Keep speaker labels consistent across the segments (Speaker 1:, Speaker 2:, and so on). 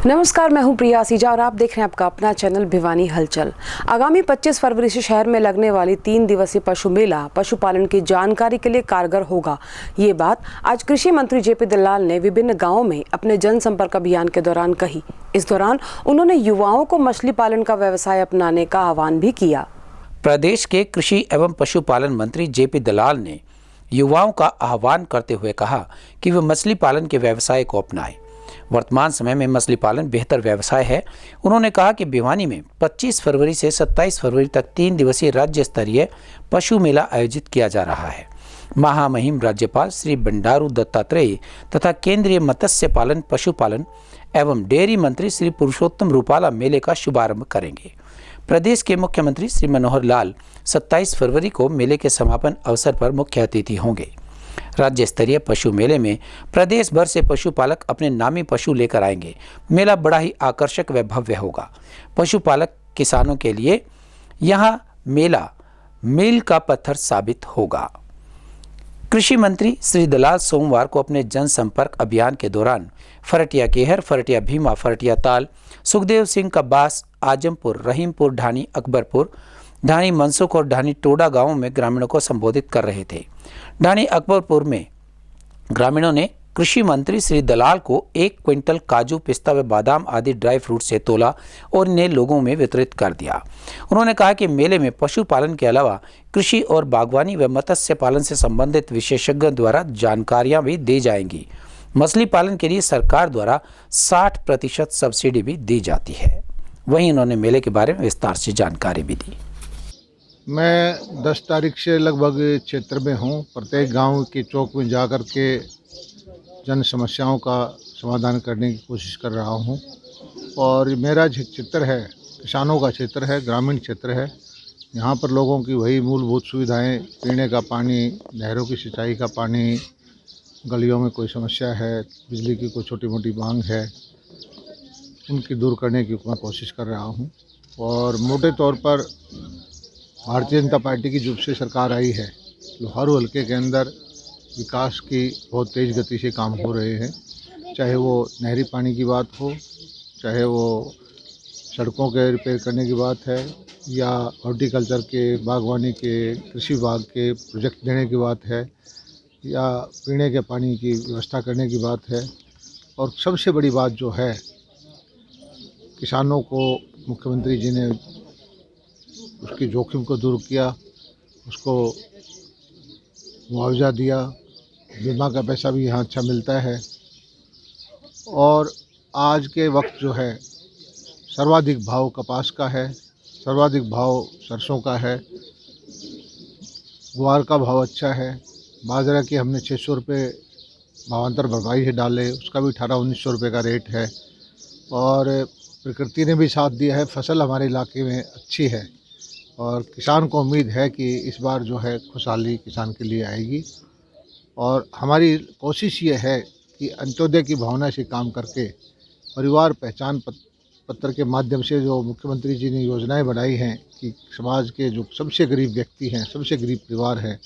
Speaker 1: नमस्कार, मैं हूं प्रिया सीजा और आप देख रहे हैं आपका अपना चैनल भिवानी हलचल। आगामी 25 फरवरी से शहर में लगने वाली 3 दिवसीय पशु मेला पशुपालन की जानकारी के लिए कारगर होगा। ये बात आज कृषि मंत्री जेपी दलाल ने विभिन्न गांवों में अपने जनसंपर्क अभियान के दौरान कही। इस दौरान उन्होंने युवाओं को मछली पालन का व्यवसाय अपनाने का आह्वान भी किया।
Speaker 2: प्रदेश के कृषि एवं पशुपालन मंत्री जेपी दलाल ने युवाओं का आह्वान करते हुए कहा कि वे मछली पालन के व्यवसाय को अपनाएं। वर्तमान समय में मछली पालन बेहतर व्यवसाय है। उन्होंने कहा कि भिवानी में 25 फरवरी से 27 फरवरी तक 3 दिवसीय राज्य स्तरीय पशु मेला आयोजित किया जा रहा है। महामहिम राज्यपाल श्री बंडारू दत्तात्रेय तथा केंद्रीय मत्स्य पालन पशुपालन एवं डेयरी मंत्री श्री पुरुषोत्तम रूपाला मेले का शुभारंभ करेंगे। प्रदेश के मुख्यमंत्री श्री मनोहर लाल 27 फरवरी को मेले के समापन अवसर पर मुख्य अतिथि होंगे। राज्य स्तरीय पशु मेले में प्रदेश भर से पशुपालक अपने नामी पशु लेकर आएंगे। मेला बड़ा ही आकर्षक व भव्य होगा। पशुपालक किसानों के लिए यहां मेला मील का पत्थर साबित होगा। कृषि मंत्री श्री दलाल सोमवार को अपने जनसंपर्क अभियान के दौरान फरटिया केहर, फरटिया भीमा, फरटिया ताल, सुखदेव सिंह कब्बास, आजमपुर, रहीमपुर, ढानी अकबरपुर, ढानी मनसुख और ढानी टोडा गांवों में ग्रामीणों को संबोधित कर रहे थे। ढानी अकबरपुर में ग्रामीणों ने कृषि मंत्री श्री दलाल को 1 क्विंटल काजू, पिस्ता व बादाम आदि ड्राई फ्रूट से तोला और इन्हें लोगों में वितरित कर दिया। उन्होंने कहा कि मेले में पशुपालन के अलावा कृषि और बागवानी व मत्स्य पालन से संबंधित विशेषज्ञों द्वारा जानकारियां भी दी जाएंगी। मछली पालन के लिए सरकार द्वारा 60% सब्सिडी भी दी जाती है। वहीं उन्होंने मेले के बारे में विस्तार से जानकारी भी दी।
Speaker 3: मैं 10 तारीख से लगभग क्षेत्र में हूँ। प्रत्येक गांव के चौक में जाकर के जन समस्याओं का समाधान करने की कोशिश कर रहा हूँ। और मेरा जो क्षेत्र है किसानों का क्षेत्र है, ग्रामीण क्षेत्र है। यहाँ पर लोगों की वही मूलभूत सुविधाएं, पीने का पानी, नहरों की सिंचाई का पानी, गलियों में कोई समस्या है, बिजली की कोई छोटी मोटी मांग है, उनकी दूर करने की मैं कोशिश कर रहा हूँ। और मोटे तौर पर भारतीय जनता पार्टी की जब से सरकार आई है लोहारू हलके के अंदर विकास की बहुत तेज़ गति से काम हो रहे हैं। चाहे वो नहरी पानी की बात हो, चाहे वो सड़कों के रिपेयर करने की बात है, या हॉर्टिकल्चर के, बागवानी के, कृषि विभाग के प्रोजेक्ट देने की बात है, या पीने के पानी की व्यवस्था करने की बात है। और सबसे बड़ी बात जो है, किसानों को मुख्यमंत्री जी ने उसकी जोखिम को दूर किया, उसको मुआवजा दिया, बीमा का पैसा भी यहाँ अच्छा मिलता है। और आज के वक्त जो है सर्वाधिक भाव कपास का है, सर्वाधिक भाव सरसों का है, ग्वार का भाव अच्छा है, बाजरा की हमने 600 रुपये भावांतर भरपाई से डाले, उसका भी 1800-1900 रुपये का रेट है। और प्रकृति ने भी साथ दिया है, फसल हमारे इलाके में अच्छी है और किसान को उम्मीद है कि इस बार जो है खुशहाली किसान के लिए आएगी। और हमारी कोशिश ये है कि अंत्योदय की भावना से काम करके परिवार पहचान पत्र के माध्यम से जो मुख्यमंत्री जी ने योजनाएं बनाई हैं कि समाज के जो सबसे गरीब व्यक्ति हैं, सबसे गरीब परिवार हैं,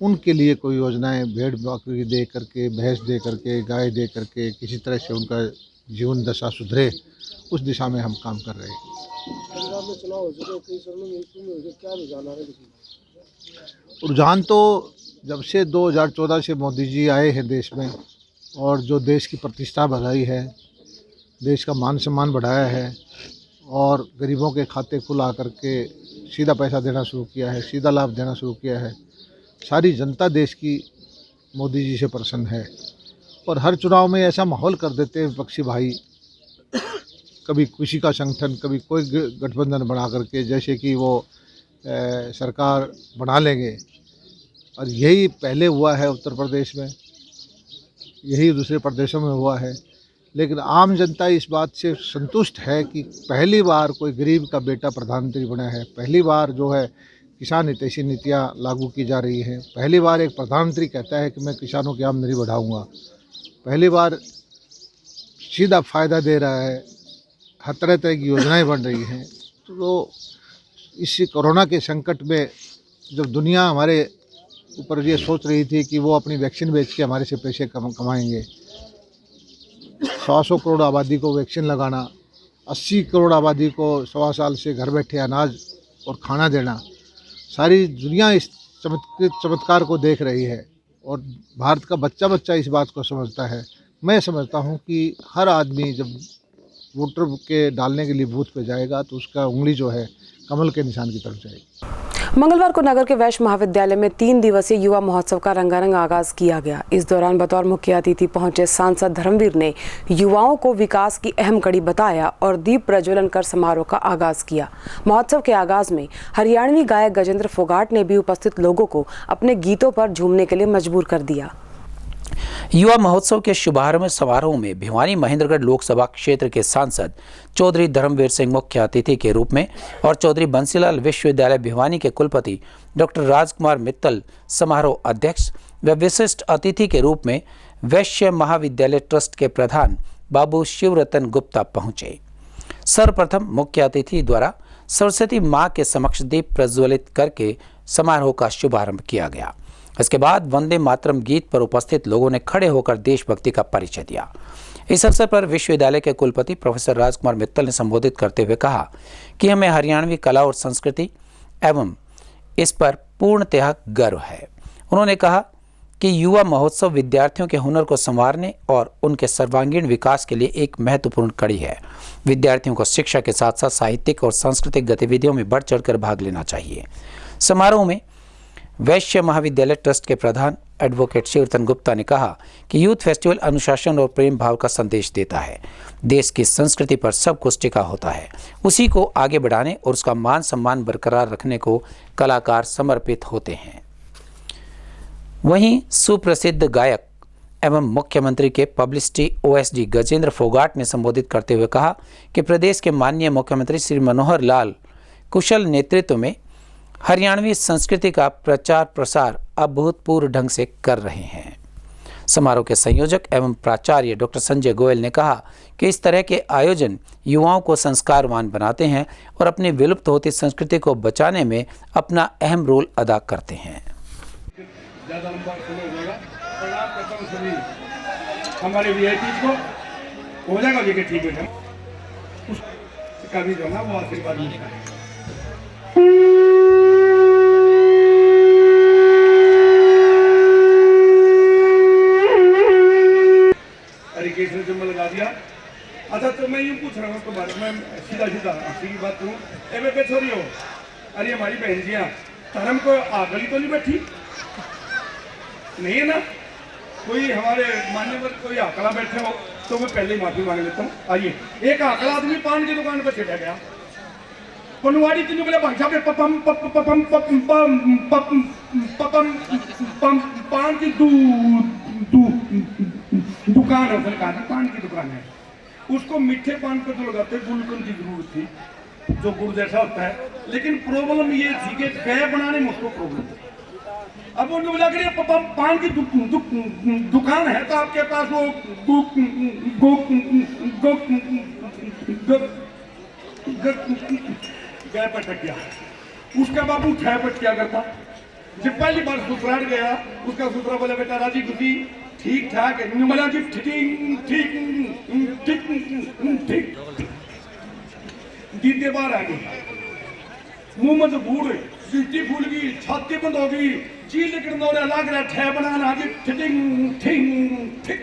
Speaker 3: उनके लिए कोई योजनाएं भेड़ बकरी दे करके, भैंस दे करके, गाय दे करके किसी तरह से उनका जीवन दशा सुधरे, उस दिशा में हम काम कर रहे हैं। रुझान तो जब से 2014 से मोदी जी आए हैं देश में, और जो देश की प्रतिष्ठा बढ़ाई है, देश का मान सम्मान बढ़ाया है, और गरीबों के खाते खुला करके सीधा पैसा देना शुरू किया है, सीधा लाभ देना शुरू किया है। सारी जनता देश की मोदी जी से प्रसन्न है। और हर चुनाव में ऐसा माहौल कर देते हैं विपक्षी भाई, कभी किसी का संगठन, कभी कोई गठबंधन बना करके, जैसे कि वो सरकार बना लेंगे। और यही पहले हुआ है उत्तर प्रदेश में, यही दूसरे प्रदेशों में हुआ है। लेकिन आम जनता इस बात से संतुष्ट है कि पहली बार कोई गरीब का बेटा प्रधानमंत्री बना है। पहली बार जो है किसान हितैषी नीतियाँ लागू की जा रही हैं। पहली बार एक प्रधानमंत्री कहता है कि मैं किसानों की आमदनी बढ़ाऊँगा। पहली बार सीधा फ़ायदा दे रहा है, हर तरह तरह की योजनाएं बन रही हैं। तो इस कोरोना के संकट में जब दुनिया हमारे ऊपर ये सोच रही थी कि वो अपनी वैक्सीन बेच के हमारे से पैसे कमाएंगे, 100 करोड़ आबादी को वैक्सीन लगाना, 80 करोड़ आबादी को 1.25 साल से घर बैठे अनाज और खाना देना, सारी दुनिया इस चमत्कार को देख रही है और भारत का बच्चा बच्चा इस बात को समझता है। मैं समझता हूँ कि हर आदमी जब वोटर के डालने के लिए बूथ पे जाएगा तो उसका उंगली जो है कमल के निशान की तरफ जाएगी।
Speaker 1: मंगलवार को नगर के वैश्य महाविद्यालय में 3 दिवसीय युवा महोत्सव का रंगारंग आगाज किया गया। इस दौरान बतौर मुख्य अतिथि पहुंचे सांसद धर्मवीर ने युवाओं को विकास की अहम कड़ी बताया और दीप प्रज्वलन कर समारोह का आगाज किया। महोत्सव के आगाज में हरियाणवी गायक गजेंद्र फोगाट ने भी उपस्थित लोगों को अपने गीतों पर झूमने के लिए मजबूर कर दिया।
Speaker 2: युवा महोत्सव के शुभारंभ समारोह में भिवानी महेंद्रगढ़ लोकसभा क्षेत्र के सांसद चौधरी धर्मवीर सिंह मुख्य अतिथि के रूप में और चौधरी बंसीलाल विश्वविद्यालय भिवानी के कुलपति डॉक्टर राजकुमार मित्तल समारोह अध्यक्ष व विशिष्ट अतिथि के रूप में वैश्य महाविद्यालय ट्रस्ट के प्रधान बाबू शिवरतन गुप्ता पहुंचे। सर्वप्रथम मुख्य अतिथि द्वारा सरस्वती मां के समक्ष दीप प्रज्वलित करके समारोह का शुभारंभ किया गया। इसके बाद वंदे मातरम गीत पर उपस्थित लोगों ने खड़े होकर देशभक्ति का परिचय दिया। इस अवसर पर विश्वविद्यालय के कुलपति प्रोफेसर राजकुमार मित्तल ने संबोधित करते हुए कहा कि हमें हरियाणवी कला और संस्कृति एवं इस पर पूर्णतः गर्व है। उन्होंने कहा कि युवा महोत्सव विद्यार्थियों के हुनर को संवारने और उनके सर्वांगीण विकास के लिए एक महत्वपूर्ण कड़ी है। विद्यार्थियों को शिक्षा के साथ साथ साहित्यिक और सांस्कृतिक गतिविधियों में बढ़ चढ़कर भाग लेना चाहिए। समारोह में वैश्य महाविद्यालय ट्रस्ट के प्रधान एडवोकेट शिवरतन गुप्ता ने कहा कि यूथ फेस्टिवल अनुशासन और प्रेम भाव का संदेश देता है। देश की संस्कृति पर सब कुछ टिका होता है, उसी को आगे बढ़ाने और उसका मान सम्मान बरकरार रखने को कलाकार समर्पित होते हैं। वहीं सुप्रसिद्ध गायक एवं मुख्यमंत्री के पब्लिसिटी ओएसडी गजेंद्र फोगाट ने संबोधित करते हुए कहा कि प्रदेश के माननीय मुख्यमंत्री श्री मनोहर लाल कुशल नेतृत्व में हरियाणवी संस्कृति का प्रचार प्रसार अभूतपूर्व ढंग से कर रहे हैं। समारोह के संयोजक एवं प्राचार्य डॉक्टर संजय गोयल ने कहा कि इस तरह के आयोजन युवाओं को संस्कारवान बनाते हैं और अपनी विलुप्त होती संस्कृति को बचाने में अपना अहम रोल अदा करते हैं।
Speaker 4: ज़्यादा लंबा समय हो जाएगा और आप करता हूँ सभी हमारे वीआईपी को हो जाएगा लेकिन ठीक है उसका भी जो ना वो आशीर्वाद मिलता है। हरिकेशन से लगा दिया। अच्छा तो मैं यूँ पूछ रहा हूँ तो बारे में सीधा सीधी बात करूँ एवं पे छोड़ी हो अरे हमारी बहन जियाँ धर्म को आगली तो नहीं बैठी नहीं है ना, कोई हमारे मान्यवर कोई आकड़ा बैठे हो तो मैं पहले ही माफी मांग लेता हूँ। आइए एक आकड़ा आदमी पान की दुकान पर चला गया, पनुवाड़ी तीनों बोले भाई साहब पपम पपम पपम पपम पपम पपम पान की दुकान है, उसने कहा पान की दुकान है। उसको मीठे पान पर तो लगाते गुलकंद की जरूरत थी जो गुड़ जैसा होता है, लेकिन प्रॉब्लम ये थी कि कह बनाने में उसको प्रॉब्लम थी। अब उनको बोला कि पान की दुकान है तो आपके पास वो गए पटक गया। उसका बाबू ठह पट क्या करता, जब पहली बार ससुराल गया उसका ससुरा बोला बेटा राजी खुशी ठीक ठाक है, बोला जी ठीक ठीक ठीक ठीक दीदे बाहर आ गई, मुंह में तो बूढ़ सीटी फूल गई, छाती बंद हो गई, जी लेकिन लग रहा ठह बनाना जी ठीक ठीक ठीक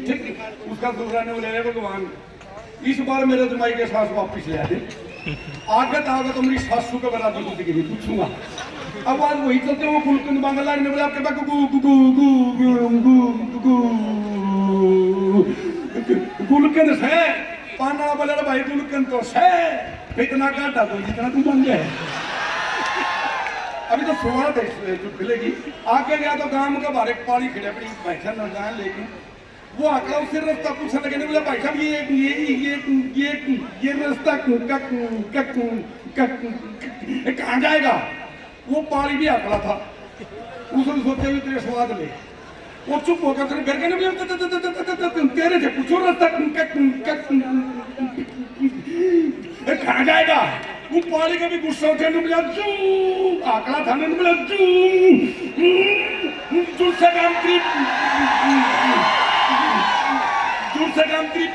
Speaker 4: ठीक। उसका ससुरा ने बोले भगवान इस बार मेरे जमाई के सास वापिस ले आ दे, आगत आगत तो मेरी सासू का बना दी जिंदगी पूछूंगा। अब आज वही चलते वो गुलकंद मांगने लगे, बोले आपके पास गुलकंद से पाना बोले भाई गुलकंद तो से इतना घाटा तो जितना तू बन गया। अभी तो शुरुआत है जो मिलेगी, आगे गया तो गांव का बारे पानी खड़े पड़ी बैठा न जाए, लेकिन वो आंकड़ा उससे रास्ता पूछने लगे, बोले भाई साहब ये रास्ता कहाँ जाएगा। वो पानी भी आंकड़ा था, उसने सोचा भी तेरे स्वाद ले, वो चुप होकर तेरे घर के तेरे से पूछो रास्ता कहाँ जाएगा। वो पानी का भी गुस्सा उठे बोला जू आंकड़ा था ने बोला जू से काम की दूर से काम की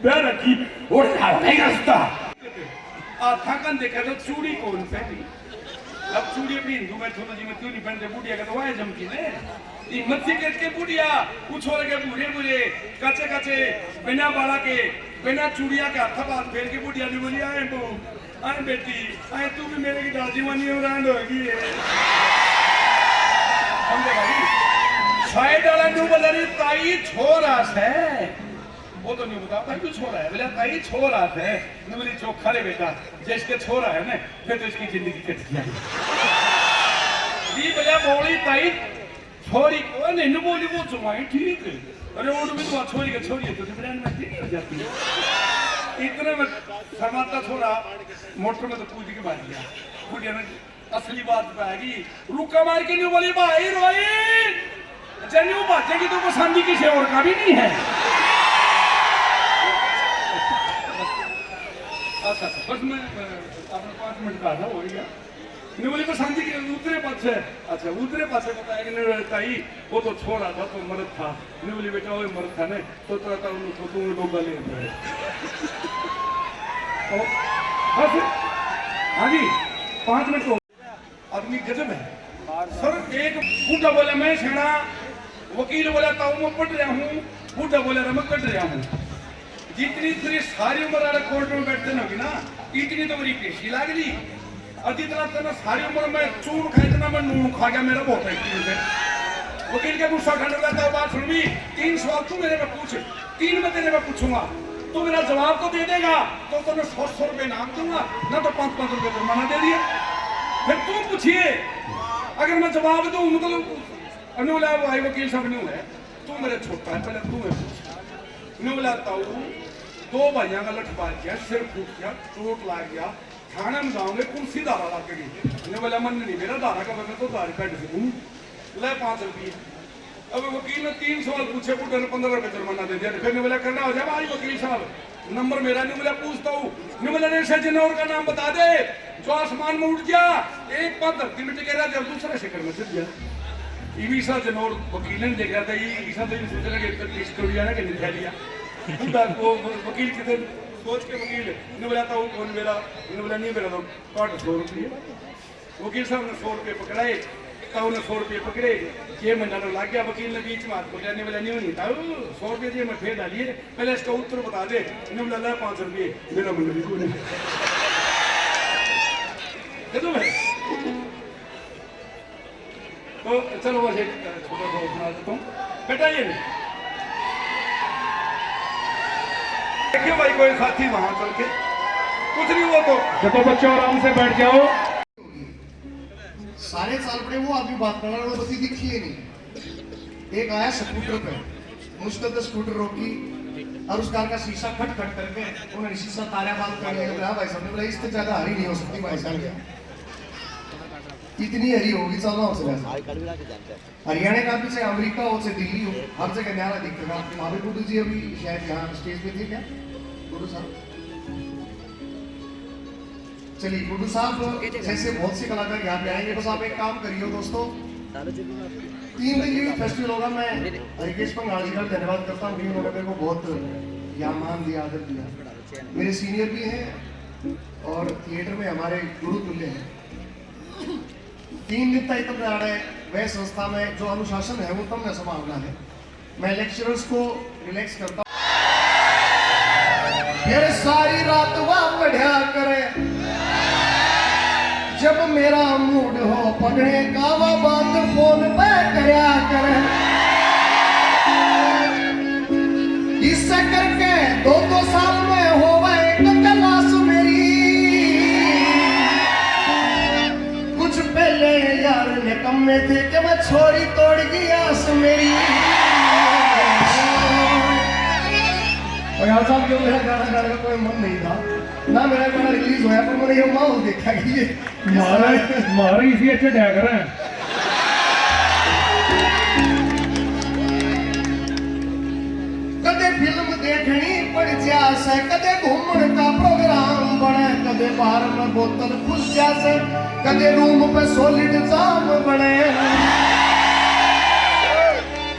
Speaker 4: पैर रखी और नहीं रास्ता थकन देखा तो चूड़ी कौन पहनी अब चूड़ी अपनी हिंदू मैथोलॉजी में क्यों नहीं पहनते बुढ़िया का तो वह जमती ने हिम्मत से कहते के बुढ़िया उछोल के बुरे बुरे कचे कचे बिना बाला के बिना चूड़िया के हाथ बात फेर के बुढ़िया ने बोली आए बहू आए बेटी आए तू भी मेरे की दादी मनी उड़ान होगी समझे भाई शायद वाला न्यू बदली ताई छोरा है वो तो नहीं बता ताई क्यों छोरा है बोला ताई छोरा है बोली चोखा रे बेटा जिसके छोरा है ना फिर तो इसकी जिंदगी कट जाएगी दी बोला बोली ताई छोरी को नहीं बोली वो जुमाई ठीक है अरे वो भी तो छोरी के छोरी है तो ब्रांड में ठीक हो जाती है इतने में समाता छोरा मोटर में तो कूद के मार गया बुढ़िया ने असली बात पाएगी रुका मार के नहीं बोली भाई रोई जन्यू बातेगी तो पसंदी किसी और का भी नहीं है अच्छा बस मैं अपने 5 मिनट का था हो गया नहीं बोली पसंदी के उतरे पासे अच्छा उतरे पासे बताया कि नहीं ताई वो तो छोड़ा था तो मर्द था नहीं बोली बेटा वो मर्द था नहीं तो था उनको तुम लोग गले बस हाँ जी 5 मिनट हो आदमी गजब है सर एक बूढ़ा बोला मैं सेना वकील बोला ताऊ मैं पढ़ रहा हूँ बूढ़ा बोला मैं कट रहा हूँ जितनी तेरी सारी उम्र वाले कोर्ट में बैठते ना ना इतनी तो मेरी पेशी लाग दी और जितना तेना सारी उम्र में चून खाई इतना मैं नून खा गया मेरा बहुत एक्सपीरियंस है वकील के गुस्सा ठंड रहता है बात सुन भी 3 सवाल तू मेरे में पूछ 3 मैं तेरे में पूछूंगा तू मेरा जवाब तो दे देगा तो तुम्हें 100 रुपए इनाम दूंगा ना तो 5-5 रुपए जुर्माना दे दिए फिर तू पूछिए अगर मैं जवाब दूं मतलब अनुला भाई वकील साहब नहीं है तू मेरे छोटा है पहले तू मैं पूछ नहीं बुलाता हूँ 2 भाइयों का लठ मार गया सिर फूट गया चोट लाग गया थाने में जाओगे कुर्सी दारा ला के नहीं बोला मन नहीं मेरा दारा का मैं तो दार कट सकूँ ले 5 रुपये अब वकील ने 3 सवाल पूछे बुढ़े ने 15 रुपए जुर्माना दे दिया फिर नहीं बोला करना हो जाए भाई वकील साहब नंबर मेरा नहीं बोला पूछता हूँ नहीं बोला रेशा जिनौर का नाम बता दे जो आसमान में उठ गया एक बार धरती में टिक रहा जब दूसरा शिखर में चढ़ गया ईसा जनौर वकील ने देखा था ये ईसा तो सोचा कि टेस्ट कर लिया ना कि नहीं लिया वो वकील कितने सोच के वकील ने बोला था वो कौन मेरा इन्होंने बोला नहीं मेरा तो काट 100 रुपये वकील साहब ने 100 रुपये पकड़ाए ताऊ ने 100 रुपये पकड़े 6 महीना तो लग गया वकील ने बीच में हाथ पकड़ा नहीं बोला नहीं ताऊ 100 रुपये जी मैं फेर डालिए पहले इसका उत्तर बता दे इन्होंने बोला 5 रुपये मेरा मन भी कोई नहीं तो चलो बस एक छोटा सा सुना देता हूँ बेटा ये देखिए भाई कोई साथी वहां चल के कुछ नहीं हुआ तो जब बच्चों आराम से बैठ जाओ
Speaker 5: सारे साल पड़े वो आदमी बात कर रहा है बस दिखी ही नहीं एक आया स्कूटर पे मुश्किल से स्कूटर रोकी और उस कार का शीशा खट खट करके उन्होंने शीशा तारा बात कर लिया भाई साहब ने बोला इससे ज्यादा हरी नहीं हो सकती भाई साहब इतनी हरी होगी चलना हो सकता हरियाणा का पीछे अमेरिका हो से दिल्ली हो हर जगह न्यारा दिखेगा वहाँ पे गुड्डू जी अभी शायद यहाँ स्टेज पे थे क्या गुड्डू साहब चलिए गुड्डू साहब जैसे बहुत से कलाकार यहाँ पे आएंगे बस आप एक काम करिए दोस्तों 3 दिन की फेस्टिवल होगा मैं हरिकेश पंगाली का धन्यवाद करता हूँ उन्होंने मेरे को बहुत मान दिया आदर दिया मेरे सीनियर भी हैं और थिएटर में हमारे गुरु तुल्य हैं 3 दिन तक तब रहे वह संस्था में जो अनुशासन है वो तब न संभालना है मैं लेक्चरर्स को रिलैक्स करता हूँ फिर सारी रात वह पढ़ा करे जब मेरा मूड हो पढ़ने का वह बात फोन पे करया करे इससे करके 2 साल में हो गए क्लास मेरी कुछ पहले यार निकम्मे थे कि मैं छोरी तोड़ गई आस मेरी और यार साहब क्यों मेरा गाना गाने का कोई मन नहीं था ना मेरा गाना रिलीज होया पर मैंने ये माहौल देखा कि ये
Speaker 4: मारे इसी अच्छे डैग रहे हैं
Speaker 5: कदे फिल्म देखनी पड़ जासे कदे घूमने का प्रोग्राम बने कदे बाहर में बोतल खुल जासे कदे रूम पे सॉलिड जाम बने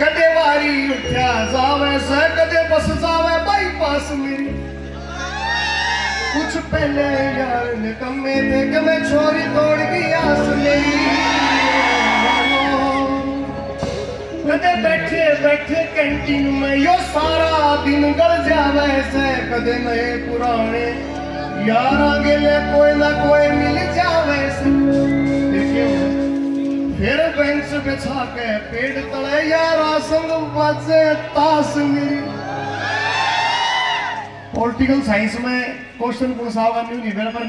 Speaker 5: कदे वार गाड़ी उठा जावे से कदे बस जावे बाईपास मेरी कुछ पहले यार निकम्मे थे कि मैं छोरी तोड़ गई आस मेरी कदे बैठे बैठे कैंटीन में यो सारा दिन गल जावे से कदे नए पुराने यार आगे ले कोई ना कोई मिल जावे से फिर बेंच बिछा के पेड़ तले यार संग बाजे ताश मेरी पॉलिटिकल साइंस में क्वेश्चन पूछा नहीं मेरा पर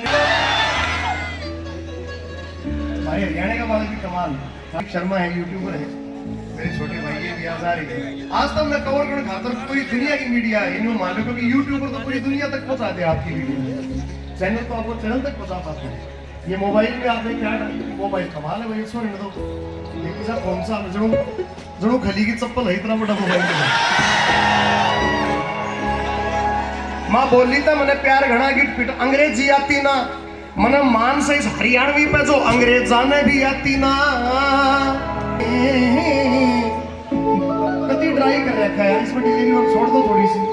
Speaker 5: भाई हरियाणा का बालक भी कमाल है शर्मा है यूट्यूबर है मेरे छोटे भाई ये भी आजारी है आज तक मैं कवर करने खातर पूरी दुनिया की मीडिया है इन्होंने मान लो क्योंकि यूट्यूबर तो पूरी दुनिया तक पहुंचा दे आपकी वीडियो चैनल तो आपको चैनल तक पहुंचा पाते हैं ये मोबाइल में आपने क्या मोबाइल कमाल है भाई इसको नहीं तो लेकिन सर कौन सा जड़ों खली की चप्पल है इतना बड़ा मोबाइल माँ बोली था मैंने प्यार घना गिट पिट अंग्रेजी आती ना मने मान से इस हरियाणवी पे जो अंग्रेजाने भी आती ना कति ड्राई कर रखा है इसमें डिलीवरी और छोड़ दो थोड़ी सी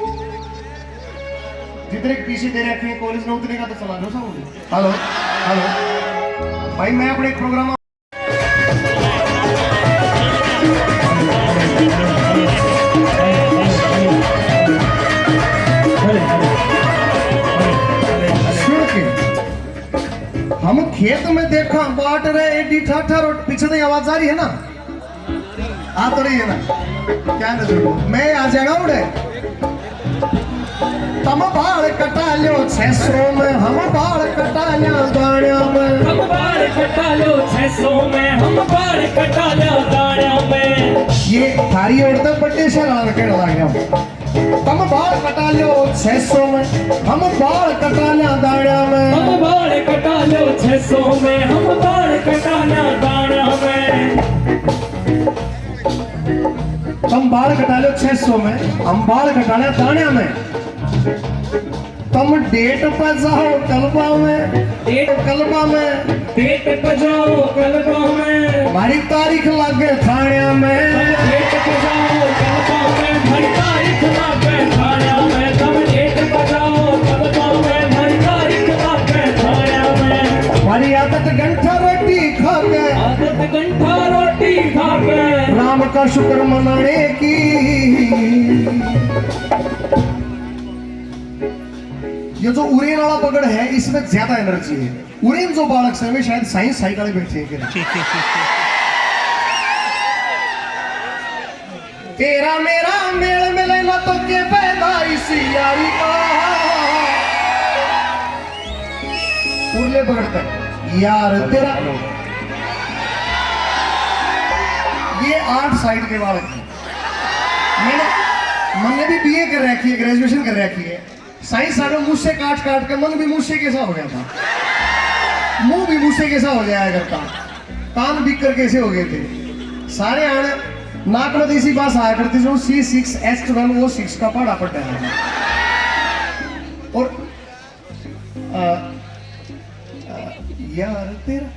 Speaker 5: जितने पीछे दे रखे हैं कॉलेज में उतने का तो चला दो सब हेलो हेलो भाई मैं अपने एक प्रोग्राम हम खेत में देखा बाट रहे एडी ठाठा रोट पीछे तो आवाज आ रही है ना आ तो रही है ना क्या मैं आ जाएगा उड़े तम बाल कटा लो 600 में हम बाल कटा लो गाड़ियों में
Speaker 6: हम बाल कटा लो 600 में हम बाल कटा लो गाड़ियों में
Speaker 5: ये थारी औरतें बड़े शरार के लगा गया तम बाल कटा लो 600 में हम बाल कटा लो गाड़ियों में
Speaker 6: हम बाल कटा लो 600 में हम बाल कटा लो गाड़ियों में
Speaker 5: तम बाल कटा लो 600 में हम बाल कटा लो दानिया में तुम डेट पर जाओ कलबा में
Speaker 6: डेट
Speaker 5: कलबा में
Speaker 6: डेट पर जाओ कलबा में
Speaker 5: हमारी तारीख लगे थाने में
Speaker 6: डेट पर जाओ कलबा में हमारी तारीख लगे थाने में तुम डेट पर जाओ कलबा में हमारी तारीख लगे थाने में
Speaker 5: हमारी आदत गंठा रोटी खा के
Speaker 6: आदत गंठा रोटी खा के
Speaker 5: राम का शुक्र मनाने की ये जो उरेन वाला पकड़ है इसमें ज्यादा एनर्जी है उरेन जो बालक से में शायद साइंस साइकिल बैठे हैं तेरा मेरा मेल मिले ना तो के पैदा इसी यारी का उरले पकड़ता है यार तेरा ये 8 साइड के बालक मैंने भी बीए कर रखी है ग्रेजुएशन कर रखी है साइंस सालों मुझसे काट काट के मन भी मुझसे कैसा हो गया था मुंह भी मुझसे कैसा हो जाया करता कान बिक कर कैसे हो गए थे सारे आने नाक में इसी बात आया करती जो C6H12O6 का पढ़ा पड़ता है और यार तेरा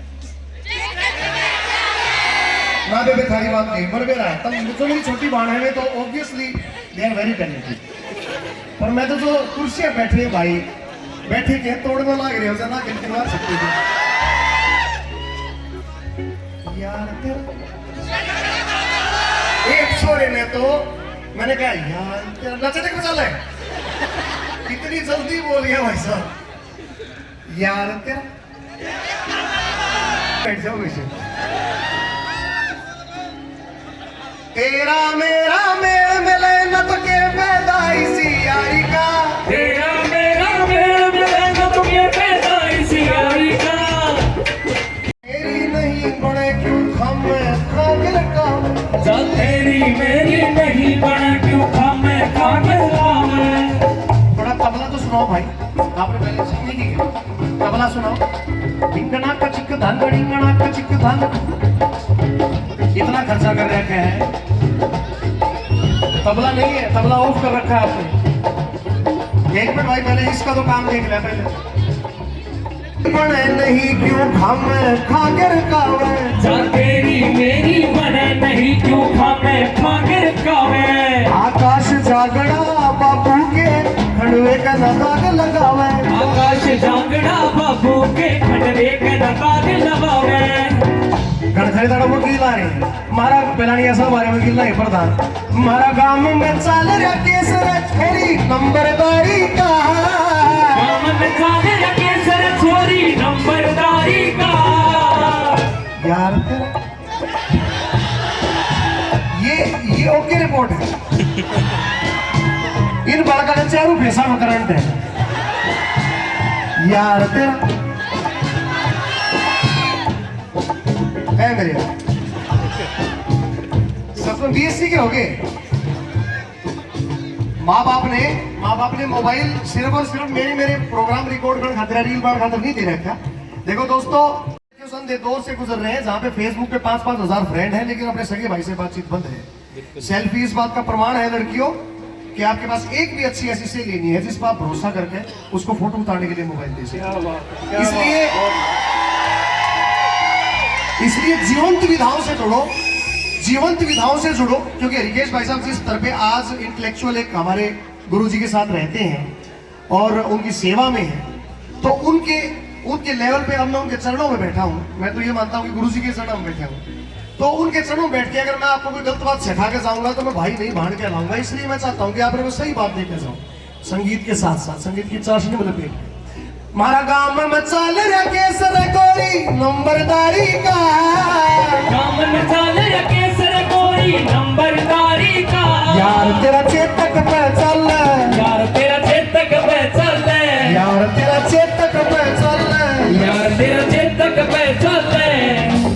Speaker 5: ना बेबे थारी बात नहीं मर गया तब मुझे मेरी छोटी बहन है तो obviously they are very talented पर मैं तो जो कुर्सियां बैठे भाई बैठे के तोड़ने लग रहे हो ना गिनवा सकते थे यार तेरा एक छोरे ने तो मैंने कहा यार तेरा नचने को चल है कितनी जल्दी बोल गया भाई साहब यार तेरा बैठ जाओ वैसे तेरा मेरा मेल मिले न तो के पैदाई सी यारी का
Speaker 6: तेरा मेरा मेल मिले न तो के पैदाई सी यारी का
Speaker 5: तेरी नहीं बने क्यों खामे खागिल का
Speaker 6: जा तेरी मेरी नहीं बने क्यों खामे खागिल का
Speaker 5: थोड़ा तबला तो सुनाओ भाई आपने पहले सुनी की तबला सुनाओ डिंगना का चिक धन डिंगना का चिक धन इतना खर्चा कर रखे हैं तबला नहीं है तबला ऑफ कर रखा है आपने एक मिनट भाई पहले इसका तो काम देख लिया पहले बने नहीं क्यों खामे खागर का
Speaker 6: जा तेरी मेरी बने नहीं क्यों खामे फागिर कावे
Speaker 5: आकाश जागड़ा बाबू के खंडवे का नदाग लगावे
Speaker 6: आकाश जांगड़ा बाबू के खंडवे के नकाग लगावे
Speaker 5: गणखरी दाड़ा वकील आ रहे मारा पहलानी ऐसा हमारे वकील नहीं प्रधान मारा गांव में चल रहा केस छोरी नंबरदारी का
Speaker 6: गांव में चल रहा केसर छोरी नंबरदारी का
Speaker 5: यार ये ओके रिपोर्ट है इन बालका का चारू पैसा में करंट है यार तेरा है मेरे सच में बीएससी के हो गए माँ बाप ने मोबाइल सिर्फ और सिर्फ मेरे प्रोग्राम रिकॉर्ड कर खातिर रील बार खातिर नहीं दे रखा देखो दोस्तों संधे दौर से गुजर रहे हैं जहां पे फेसबुक पे 5-5 हजार फ्रेंड हैं लेकिन अपने सगे भाई से बातचीत बंद है सेल्फी इस बात का प्रमाण है लड़कियों कि आपके पास एक भी अच्छी ऐसी से लेनी है जिस पर आप भरोसा करके उसको फोटो उतारने के लिए मोबाइल दे सकते इसलिए जीवंत विधाओं से जुड़ो क्योंकि हरिकेश भाई साहब जिस स्तर पे आज इंटेलेक्चुअल एक हमारे गुरुजी के साथ रहते हैं और उनकी सेवा में है तो उनके लेवल पे अब मैं उनके चरणों में बैठा हूँ मैं तो ये मानता हूँ कि गुरुजी के चरणों में बैठा हूँ तो उनके चरणों में बैठ के अगर मैं आपको कोई गलत बात सिखा के जाऊंगा तो मैं भाई नहीं भाड़ के लाऊंगा इसलिए मैं चाहता हूँ कि आप मैं सही बात देके जाऊँ संगीत के साथ साथ संगीत की चाशनी मतलब पेट मारा गांव में चल रहा केसर गोरी नंबरदारी का
Speaker 6: गांव में चल रहा केसर गोरी नंबरदारी का
Speaker 5: यार तेरा चेतक पे चल
Speaker 6: यार तेरा चेतक पे चल
Speaker 5: यार तेरा चेतक पे चल
Speaker 6: यार तेरा चेतक पे चल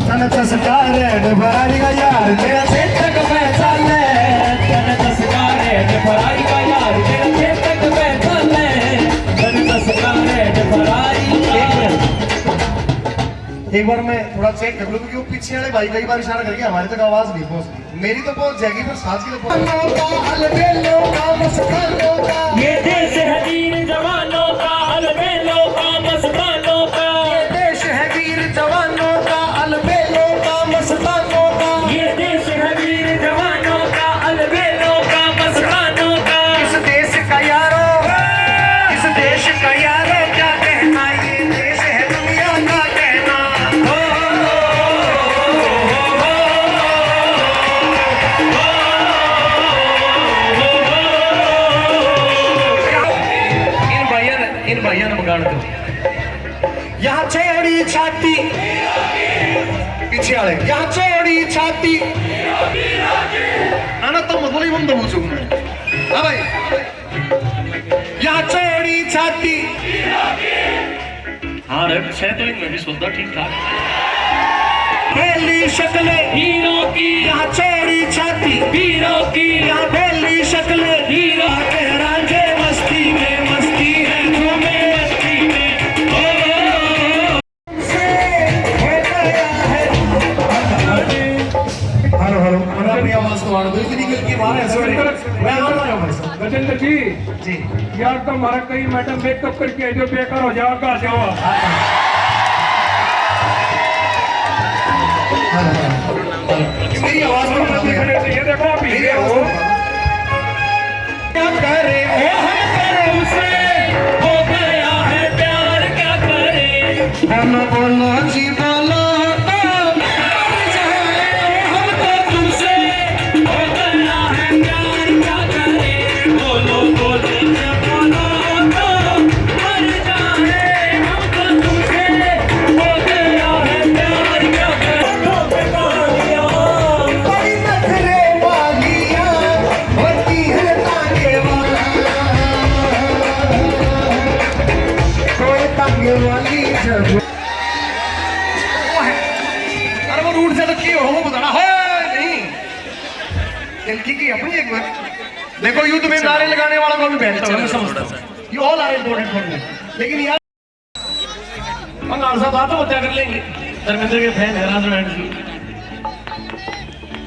Speaker 5: तन चसकार डबरारी का यार तेरा चेतक पे चल
Speaker 6: तन चसकार डबरारी का यार तेरा चेतक पे चल तन चसकार डबरारी का
Speaker 5: एक बार मैं थोड़ा चेक कर लूं क्योंकि वो पीछे वाले भाई कई बार इशारा करके हमारे तक आवाज नहीं पहुंचती मेरी तो पहुंच जाएगी पर साथ की तो
Speaker 6: ये देश है वीर जवानों का अलबेलों का मस्तानों का
Speaker 5: ये देश है वीर जवानों का अलबेलों का मस्तानों का
Speaker 6: ये देश है वीर जवानों का अलबेलों का मस्तानों का
Speaker 5: इस देश का यारो क्या कहना ये देश है दुनिया का कहना इन भाइयों ने मकान दो यहाँ चौड़ी छाती पीछे वाले यहाँ चौड़ी छाती आना तो मतलब बंद हो चुका हाँ भाई यहाँ चौड़ी छाती हाँ रे छह तो इनमें भी सुनता ठीक ठाक पहली शक्ल
Speaker 6: हीरों की
Speaker 5: यहाँ चौड़ी छाती
Speaker 6: वीरों की
Speaker 5: यहाँ पहली शक्ल
Speaker 6: हीरों
Speaker 5: के रांझे मस्ती में मस्ती है तुम्हें मस्ती में हेलो हेलो मैं अपनी आवाज तो आने दो इतनी गलती मार है सॉरी मैं आ रहा हूं भाई साहब
Speaker 4: गजेंद्र जी यार तो हमारा कई मैडम मेकअप करके जो बेकार हो जाओगा जाओ
Speaker 5: मेरी आवाज में बता दो
Speaker 4: ये देखो आप
Speaker 5: मेरी
Speaker 4: ये
Speaker 5: आवाज
Speaker 4: हो
Speaker 5: में क्या करे
Speaker 6: ओ हम करो उसे हो गया है प्यार क्या करे
Speaker 5: हम बोलो जी बोलो
Speaker 6: हम तो तुमसे हो गया है प्यार क्या करे बोलो बोलो बोलो तो मर जाए हम तो तुमसे हो गया है प्यार क्या करे
Speaker 5: बड़ी नखरे वालियां होती है तांगे वाला कोई तांगे वाली जब अरे वो रूट से तो क्यों हो वो बताना है नहीं दिल्ली की अपनी एक बार देखो युद्ध में नारे लगाने वाला को भी पहनता हूं मैं समझता हूं ये all are important for me लेकिन यार बंगाल साहब बात तो क्या कर लेंगे धर्मेंद्र के फैन है राजमहल जी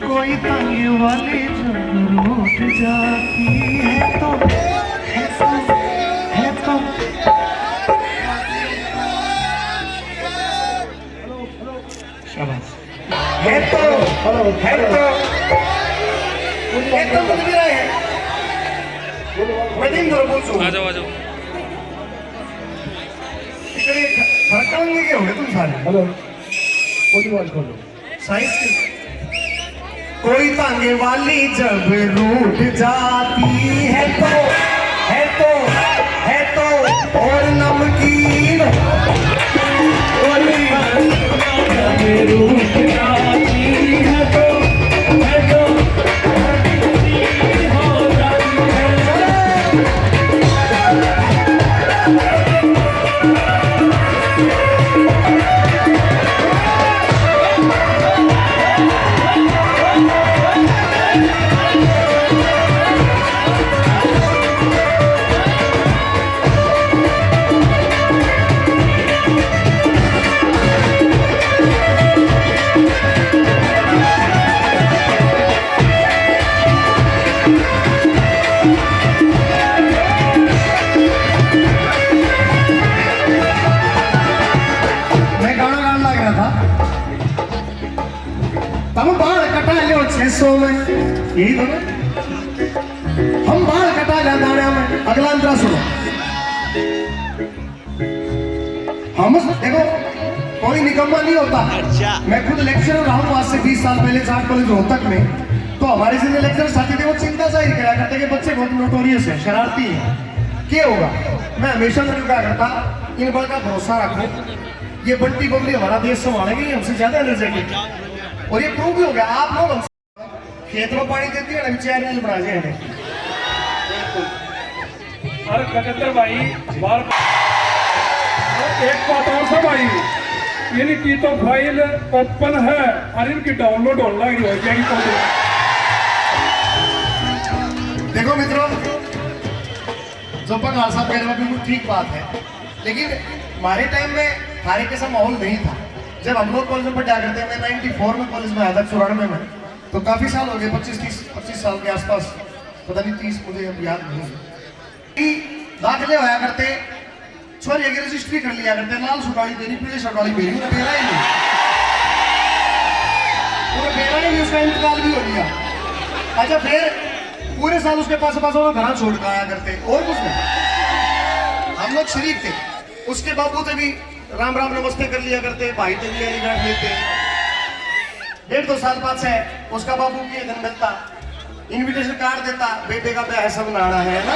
Speaker 5: कोई तांगे वाली जब रूठ जाती है तो शाबाश है तो है तो एकदम बदल भी रहे हैं मैं दिन भर बोल
Speaker 6: आ जाओ
Speaker 5: फरकांगे के हो गए तुम सारे हेलो साइंस की कोई तांगे वाली जब रूठ जाती है तो और नमकीन हम बाल कटा लियो 600 में यही तो ना हम बाल कटा लिया दाने में अगला अंतरा सुनो हम देखो कोई निकम्मा नहीं होता मैं खुद लेक्चरर रहा हूँ आज से 20 साल पहले चार कॉलेज रोहतक में तो हमारे से लेक्चर साथी थे वो चिंता जाहिर करा करते कि बच्चे बहुत नोटोरियस है शरारती है क्या होगा मैं हमेशा तो क्या करता इन पर का भरोसा रखो ये बंटी बबली हमारा देश संभालेंगे हमसे ज्यादा एनर्जेटिक और ये प्रूव भी हो गया आप लोग खेत में पानी देती है ना चैनल बना जाए
Speaker 4: अरे गजेंद्र भाई बार एक बात और सब भाई इनकी तो फाइल ओपन है और इनकी डाउनलोड ऑनलाइन हो जाएगी तो
Speaker 5: देखो मित्रों जो पकवान साहब कह रहे हैं बिल्कुल ठीक बात है लेकिन हमारे टाइम में हर एक ऐसा माहौल नहीं था जब हम लोग कॉलेज में पढ़ा करते हैं मैं 94 में कॉलेज में आया था 94 में तो काफी साल हो गए 25 साल के आसपास पता नहीं 30 मुझे अब याद नहीं दाखिले होया करते छोरी की रजिस्ट्री कर लिया करते लाल सुटाली तेरी पीली सुटाली मेरी उन्हें बेरा ही नहीं उसका इंतकाल भी हो गया अच्छा फिर पूरे साल उसके पास घर छोड़ कर आया करते और कुछ नहीं हम लोग शरीफ थे उसके बाबू से भी राम राम नमस्ते कर लिया करते भाई से भी गांठ लेते 1.5-2 साल बाद से उसका बाबू की धन मिलता इनविटेशन कार्ड देता बेटे का ब्याह सब नाना है ना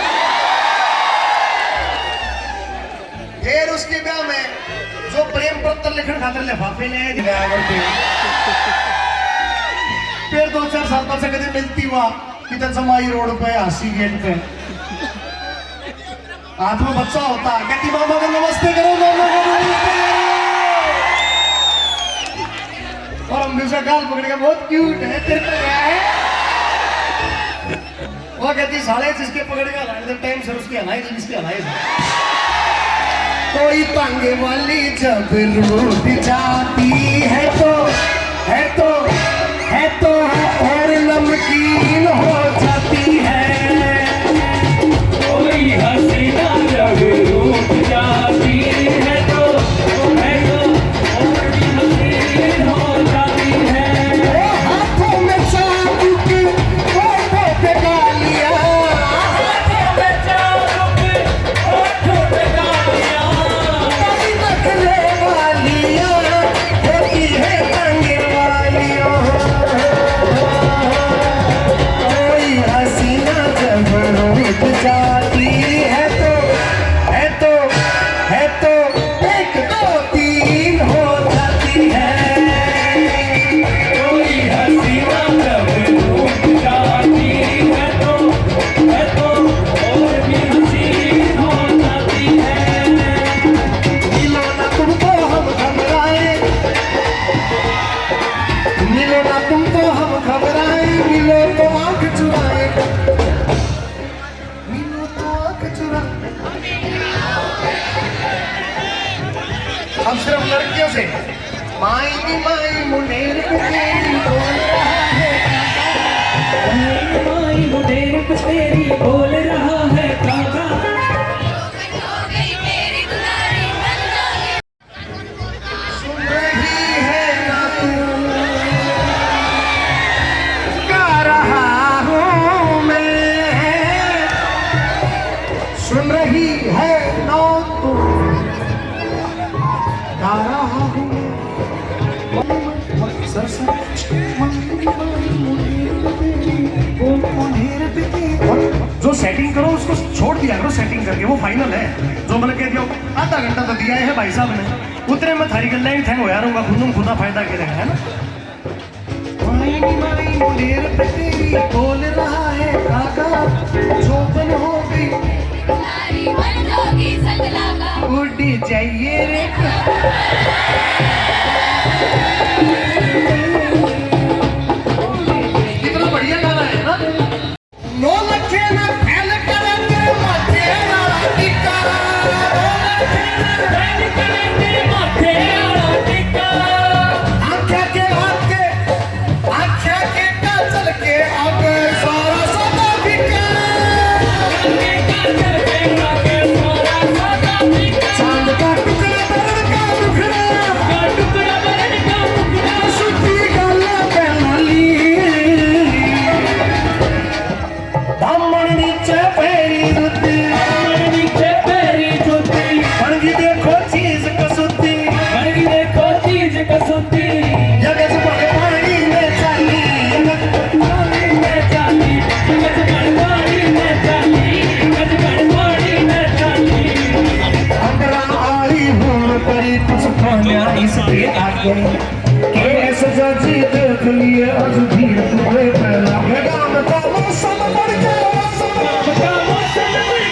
Speaker 5: फिर उसके ब्याह में जो प्रेम पत्र लिखने खातर लिफाफे ले दिया करते फिर 2-4 साल बाद से कभी मिलती हुआ किधर समाई रोड पे हासी गेट पे हाथ में बच्चा होता कहती मामा को नमस्ते करो मामा को नमस्ते और हम भी उसका गाल पकड़ के बहुत क्यूट है तेरे को क्या है वो कहती साले जिसके पकड़ के हलाने टाइम से उसकी हलाई जिसकी हलाई कोई तांगे वाली जब रूठ जाती है तो और नमकीन हो जाती है
Speaker 6: कोई हसीना जब रूठ जाती है तो और भी हसीन हो जाती है
Speaker 5: हाथों में चाबुक होठों पे गालियां
Speaker 6: हाथों में चाबुक होठों पे गालियां
Speaker 5: कभी नखरे वालियां होती है तांगे वालियां कोई हसीना जब रूठ जाती है तो 1 2 3 हो जाती है
Speaker 6: कोई हसीना जब रूठ जाती है तो और भी हसीन हो जाती है
Speaker 5: मिलो ना तुमको हम घबराए मिलो ना तुमको हम घबराए मिलो तो आंख चुराए मिलो तो आंख चुराए अब सिर्फ लड़कियों से माई मुनेर पे तेरी बोल रहा है
Speaker 6: माई मुडेर पे तेरी बोल रहा है काका
Speaker 5: सुन रही है ना तू रहा हूँ जो सेटिंग करो उसको छोड़ दिया करो, सेटिंग करके वो फाइनल है। जो मैंने कह दिया आधा घंटा तो दिया है भाई साहब ने, उतने में थारी गल्ला ही थैंक हो यार उनका खुद खुदा फायदा के है ना। मुंडेर पे तेरी बोल रहा है काका, चौपन हो गई उड़ जाइए रे। कितना बढ़िया गाना है ना। नो लखे ना फैल करके माथे वाला टिका, आँखें के आगे आँखें के काजल के आगे सारा सदा बिका, चांद का टुकड़ा बरन का मुखड़ा, सुखी गला पहनाली दामन नीचे पैरी जुती, बनगी देखो चीज कसुती, जगत पर पानी में चाली, अंगरा आई हूँ करी कुछ खाना इसके आगे, कैसे सजी देख लिए आज भीड़ तुम्हें पहला, गाम का मौसम बढ़ गया, गाम का मौसम बढ़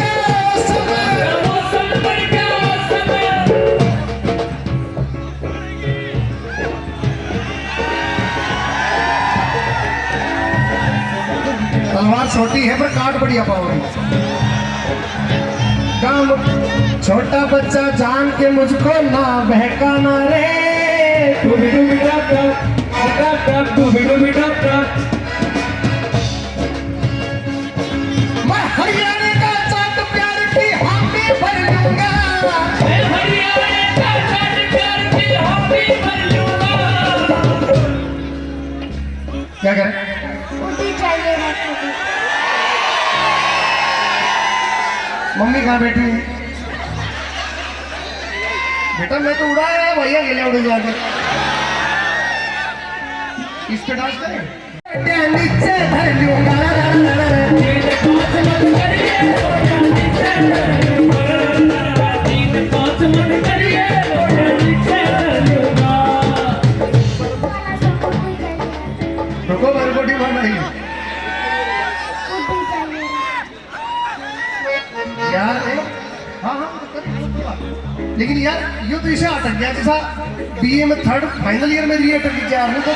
Speaker 5: गया, तलवार छोटी है पर काट बढ़िया पाओगे। काम छोटा बच्चा जान के मुझको ना बहकाना रे, मैं हरियाणा का चाट प्यार की हामी भर लूंगा, क्या करें मम्मी कहाँ बैठी है? बेटा मैं तो उड़ाया है भैया गेले उड़ जाकर, इस पे डांस करें नीचे धर लूंगा, रुको बरकोटी बन रही यार। हाँ लेकिन यार ये तो इसे अटक गया जैसा बीए में थर्ड फाइनल ईयर में भी अटक गया यार, तो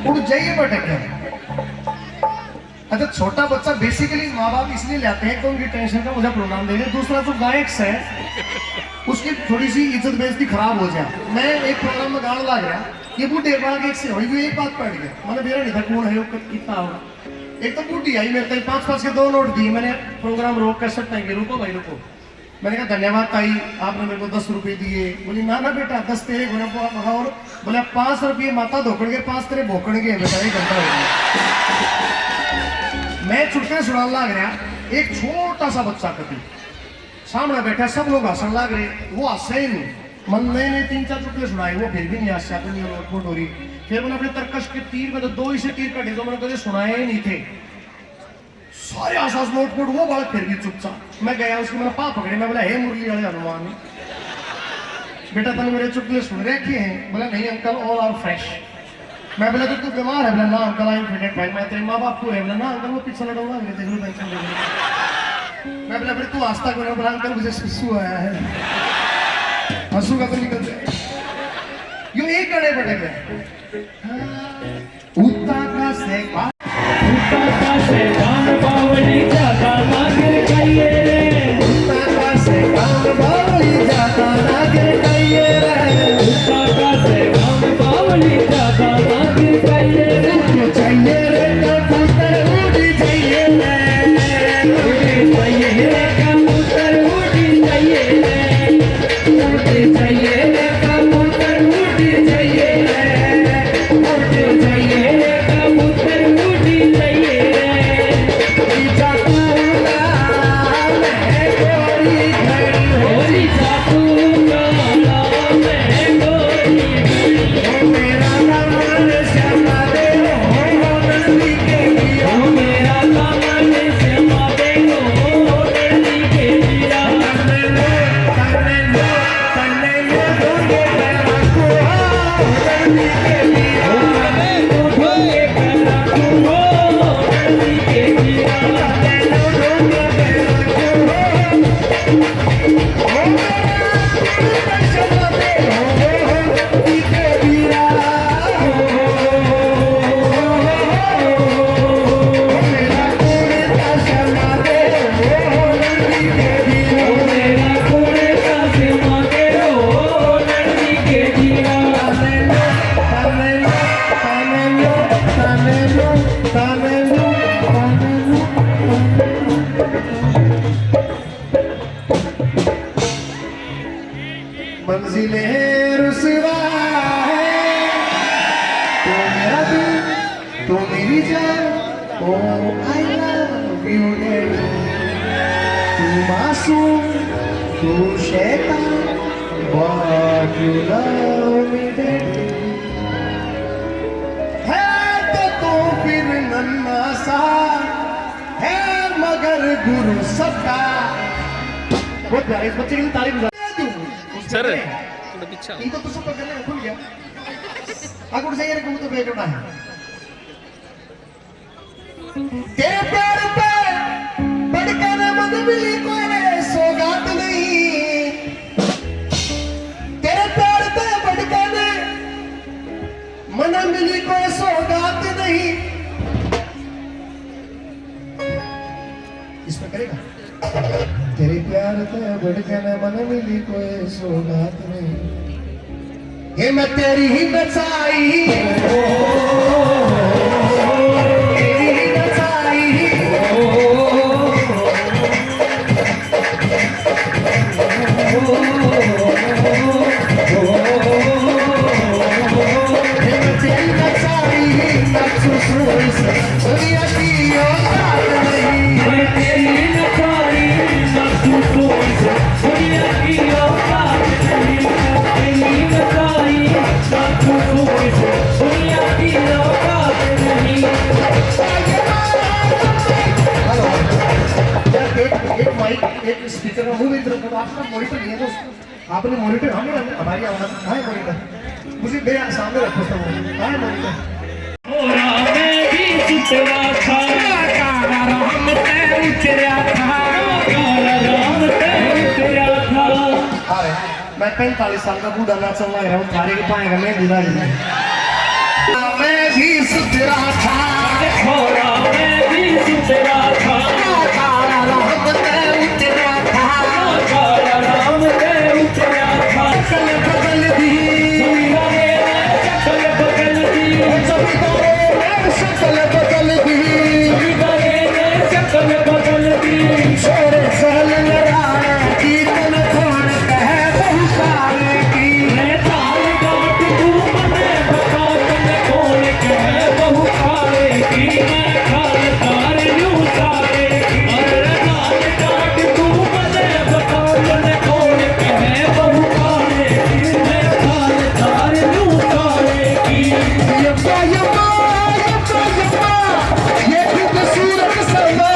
Speaker 5: उड़ जाइए पर अटक गया। अच्छा छोटा बच्चा बेसिकली माँ बाप इसलिए लाते हैं कि उनकी टेंशन का मुझे प्रोग्राम दे रहे। दूसरा जो गायक है उसकी थोड़ी सी इज्जत बेइज्जती खराब हो जाए। मैं एक प्रोग्राम में गाना ला गया, ये बूढ़े बाल एक से हुई एक बात पड़ गया, मैंने मेरा नहीं था कौन है कितना होगा। एक तो बूढ़ी आई मेरे तक 5-5 के 2 नोट दिए, मैंने प्रोग्राम रोक कर सकता है रुको भाई रुको। मैंने कहा धन्यवाद ताई आपने मेरे को 10 रुपये दिए। बोली ना ना बेटा 10 तेरे गुना और बोले 5 रुपये माता धोकड़ के 5 तेरे भोकड़ के बेटा 1 घंटा हो गया। मैं चुटकुले सुनाने लग रहा, एक छोटा सा बच्चा कभी सामने बैठा, सब लोग हंसने लग रहे, वो हंसे ही नहीं। मन ने 3-4 चुटकुले सुनाए, वो फिर भी नहीं हंसा, तो नहीं नोटफोट हो रही। फिर मैंने अपने तर्कश के तीर में तो 2 ही से तीर कटे जो मैंने कभी सुनाए ही नहीं थे, सारे आसास नोटफोट। वो बालक फिर भी चुपचाप। मैं गया उसको मैंने पाप पकड़े, मैं बोला हे मुरली वाले हनुमान बेटा तूने मेरे चुटकुले सुन रखे हैं? बोला नहीं अंकल ऑल आर फ्रेश। मैं बोला तो तू बीमार है? बोला ना अंकल आई फिट भाई, मैं तेरे माँ बाप को है? बोला ना अंकल वो पीछे लड़ा हुआ देख लो टेंशन ले। मैं बोला फिर तू आस्था को? बोला अंकल मुझे सुसु आया है, हंसूगा तो निकल जाए। यो एक गड़े बड़े गए उता का से
Speaker 6: कान बावली जाता नागिर कहिए रे,
Speaker 5: उता का से कान बावली जाता नागिर कहिए रे,
Speaker 6: उता का से कान बावली जाता नागिर कहिए रे।
Speaker 5: चाहिए रे कबूतर उड़ी चाहिए रे,
Speaker 6: उड़ी चाहिए रे कबूतर उड़ी चाहिए रे, उड़ी चाहिए रे कबूतर उड़ी चाहिए रे, उड़ी चाहिए रे कबूतर उड़ी चाहिए रे।
Speaker 5: जाता मैं गोरी मंजिलें रुसवा है, तो मेरा दिल, तो मेरी जान, ओ आई लव यू डैडी। तू मासूम, तू शैतान, but you love me daddy. है तो तू फिर नन्हा सा, है मगर गुरु सबका। बहुत प्यारा, इस बच्चे के लिए तारीफ सर ये तो सब करने में भूल गया। आगे उठ जाइए रे, तो बैठ उठा है। तेरे प्यार पे बढ़कर मत मिली कोई सौगात नहीं। तेरे प्यार पे बढ़कर मन मिली कोई सौगात नहीं। इसमें करेगा तेरे प्यार पे बढ़कर मन मिली कोई सौगात नहीं। ये मैं तेरी ही बचाई, तेरी ही बचाई। ये मैं तेरी बचाई, अफसोस दुनिया की औकात नहीं। मैं तेरी बचाई, दुनिया की औकात नहीं। तेरी बचाई, दुनिया की औकात नहीं। एक माइक, एक स्पीकर का मुंह इधर को, आपका मॉनिटर नहीं है दोस्त। आपने मॉनिटर हमारी आवाज कहाँ है मॉनिटर? मुझे मेरे सामने रखो सब। कहाँ है मॉनिटर? मैं भी सुतरा था, राम ते उतरा था, राम ते उतरा था। मैं 45 साल का बूढ़ा नाचने लग रहा हूँ, थारे के पाएगा मैं बुला नहीं। मैं भी सुतरा था, मैं भी सुतरा था, राम ते उतरा था, राम ते उतरा था। शकल बदल दी, शकल बदल दी, शकल बदल दी, शकल बदल दी। छोरे सहल लड़ाए कीर्तन खोड़ कहे बहुसारे की। मैं ताल गाट तू मने बता तने खोल कहे बहुसारे की। मैं खाल तार यूं सारे की। अरे ताल गाट तू मने बता तने खोल कहे बहुसारे की। मैं खाल तार यूं सारे की। यप्पा यप्पा यप्पा यप्पा, ये खूबसूरत समा।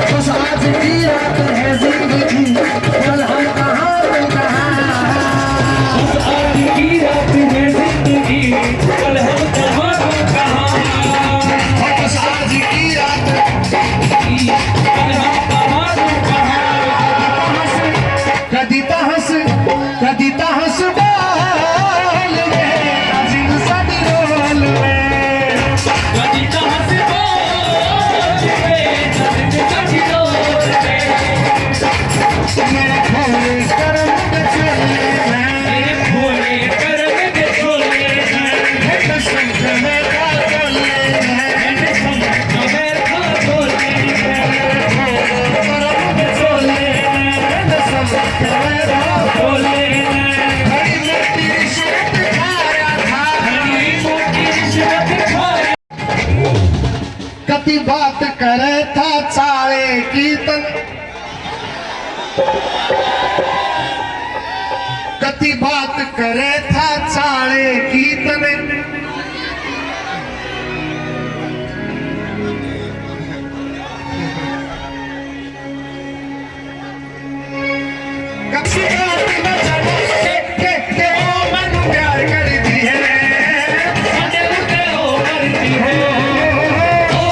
Speaker 5: बस आज की रात है जिंदगी, कल हम कहाँ तो कहाँ। बस आज की रात है जिंदगी, कल हम कहाँ तो कहाँ। बस आज की रात, कल हम कहाँ तो कहाँ। कदी तहस, कदी तहस बाल में, अजीब साडी रोल में। कदी तहस बाल में, अजीब साडी रोल में। मेरे भोले करम के चोले हैं, मेरे भोले करम के चोले हैं। हे कसम से मेरा चोले हैं, हे कसम से मेरा चोले हैं। मेरे भोले करम के चोले हैं, हे कसम से मेरा चोले हैं। घड़ी में तेरी सूरत खाया था, घड़ी में तेरी सूरत खाया। कति बात करे था चाले कीर्तन, कति बात करे था चाले कीर्तन। कभी बात न जाने के ओ मैनू प्यार कर दी है, मैनू ते ओ कर दी है। ओ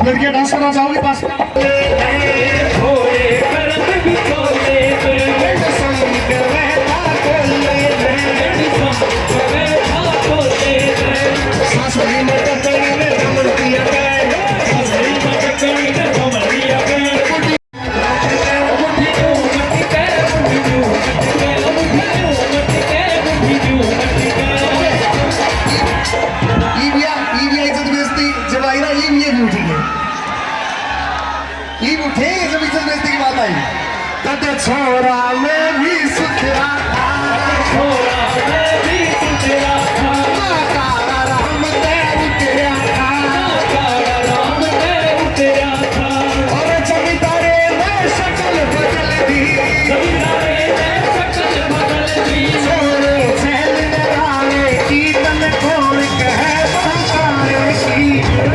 Speaker 5: आप लड़कियां डांस करना चाहोगे पास में?
Speaker 6: थोड़े करम भी छोड़े संग रहता खोले
Speaker 5: सासुरी में टकरी में कमर दिया गए
Speaker 6: सासरी मटकड़ी ने कमर दिया गए बुद्धि क्यों मटी के बुद्धि क्यों मटी के
Speaker 5: ईविया इज्जत बेइज्जती जब आई ना ये भी उठेंगे ये उठे जब इज्जत बेइज्जती की बात आई तब छोरा में भी सुखरा था
Speaker 6: छोरा मैं भी तेरा था
Speaker 5: काला राम ते उतरा था
Speaker 6: काला राम मैं तेरा था
Speaker 5: और जमींदारे में शक्ल बदल दी
Speaker 6: जमींदारे ने शक्ल बदल दी
Speaker 5: छोरे चैन राणे की तन कौन कहे संसारे की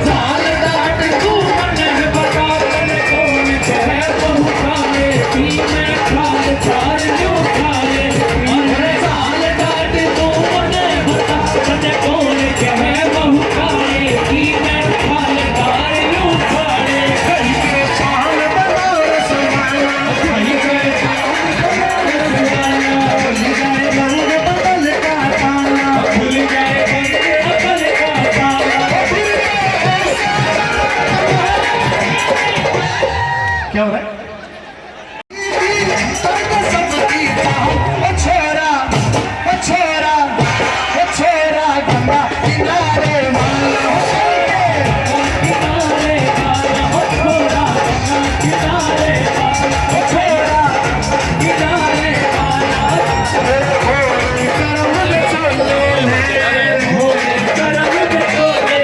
Speaker 6: जाल डाट तू मने बता तने कौन कहे बहु खाए पी मैं खाल चार जो खाए अरे जाल डाट तू मने बता तने कौन कहे बहु खाए पी मैं खाल चार जो खाए
Speaker 5: कहीं के चांद बनाओ समाना
Speaker 6: कहीं गए
Speaker 5: कहीं गए रंग बदल का ताना
Speaker 6: भूल गए बंद अकल का ताला
Speaker 5: क्या हो रहा है? गंगा किनारे
Speaker 6: किनारे आया हो छोरा किनारे आया छोरा किनारे आया
Speaker 5: करम ले चले
Speaker 6: होले करम में छोरे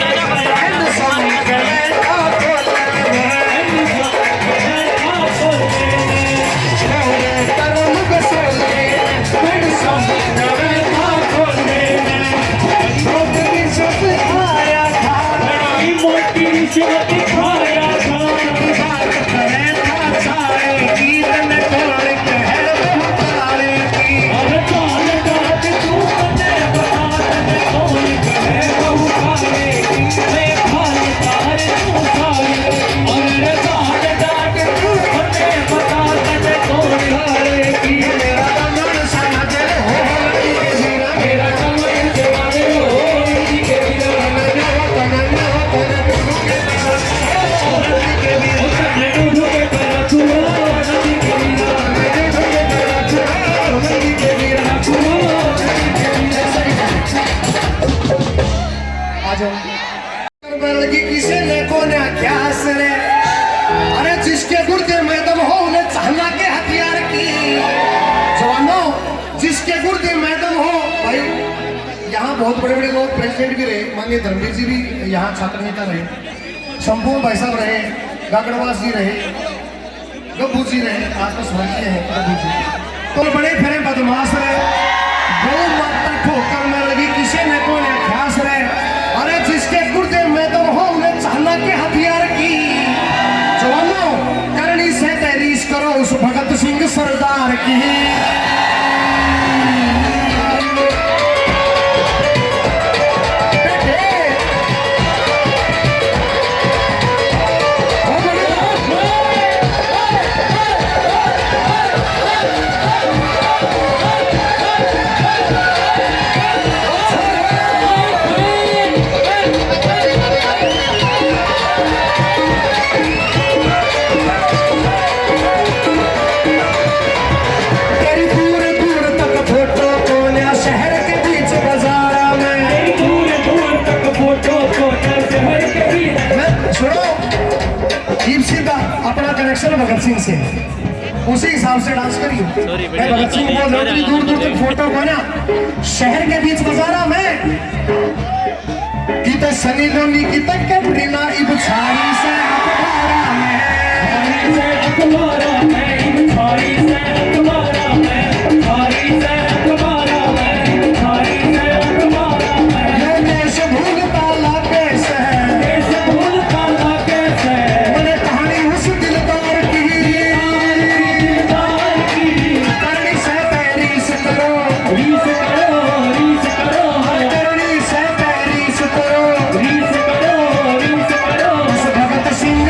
Speaker 5: स्वामी करे करम बसोले स्वामी करे आया था
Speaker 6: मोटी शिव दिखाया था
Speaker 5: बात करे था सारे कीर्तन कौन कहे बहुतारे की
Speaker 6: और काल डाट तू मने बता तने कौन कहे बहु खाए मैं खाल तार तू खाए और रे काल डाट तू मने बता तने कौन खाए की
Speaker 5: मेरा मन समझ हो
Speaker 6: मेरा कमर जवाने हो के वीरा
Speaker 5: किसी ने कोने अख्यास रे अरे जिसके गुर्दे में दम हो उन्हें चाहना के हथियार की जवानों जिसके गुर्दे में दम हो भाई यहाँ बहुत बड़े बड़े लोग प्रेसिडेंट भी रहे माननीय धर्मवीर जी भी यहाँ छात्र नेता रहे संपूर्ण भाई साहब रहे गागड़वास जी रहे गब्बू जी रहे आज तो स्वर्गीय है गब्बू जी तो बड़े फिरे बदमाश रहे गौ माता ठोकर में लगी किसी ने कोने अख्यास रहे अरे जिसके गुर्दे में दम हो उन्हें चाहना के हथियार की जवानों करनी से तहरीश करो उस भगत सिंह सरदार की भगत सिंह से उसी हिसाब से डांस करिए मैं भगत सिंह बोल रहा हूँ दूर दूर तक फोटो बना शहर के बीच बाजारा में की सनी लोनी की तक कैटरीना इब छारी से अखबारा भगत सिंह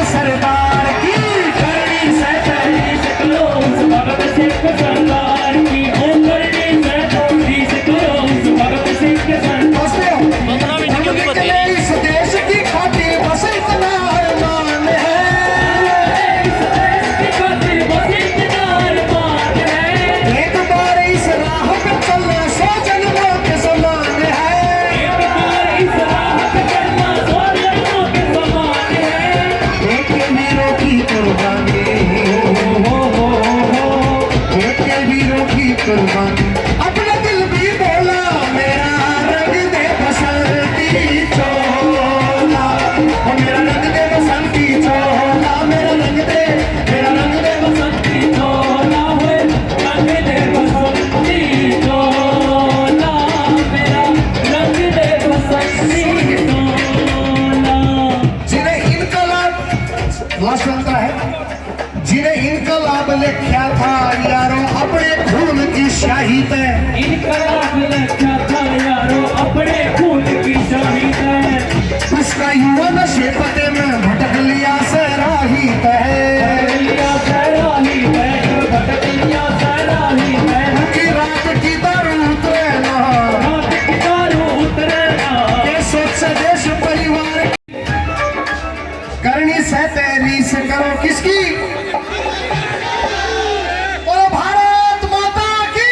Speaker 6: अच्छा था यारो अपने खून की शहीद है।
Speaker 5: उसका युवा नशे पते में भटक लिया सराही तय,
Speaker 6: लिया सराही है, भटक लिया सराही है।
Speaker 5: कि रात की दारू उतरे ना,
Speaker 6: रात की दारू उतरे ना,
Speaker 5: ये सोच से देश परिवार करनी से तेरी से करो किसकी, बोलो भारत माता की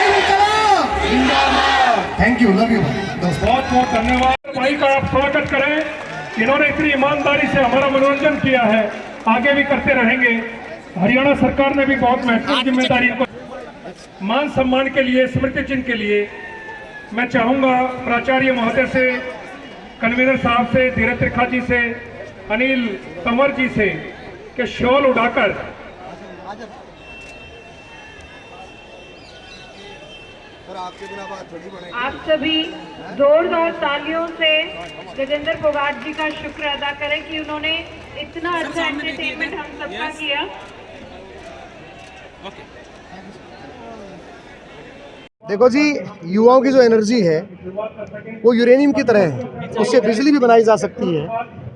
Speaker 5: इंकलाब। थैंक यू, लव यू दोस्तों।
Speaker 4: बहुत बहुत धन्यवाद। भाई का आप स्वागत करें। इन्होंने इतनी ईमानदारी से हमारा मनोरंजन किया है, आगे भी करते रहेंगे। हरियाणा सरकार ने भी बहुत महत्वपूर्ण जिम्मेदारी इनको मान सम्मान के लिए, स्मृति चिन्ह के लिए मैं चाहूंगा प्राचार्य महोदय से, कन्वीनर साहब से, धीरज त्रिखा से, अनिल तंवर जी से कि शॉल उड़ाकर
Speaker 7: आप सभी जोरदार तालियों से गजेंद्र फोगाट जी का शुक्र अदा करें कि उन्होंने इतना अच्छा एंटरटेनमेंट हम सबका किया।
Speaker 5: देखो जी, युवाओं की जो एनर्जी है वो यूरेनियम की तरह है, उससे बिजली भी बनाई जा सकती है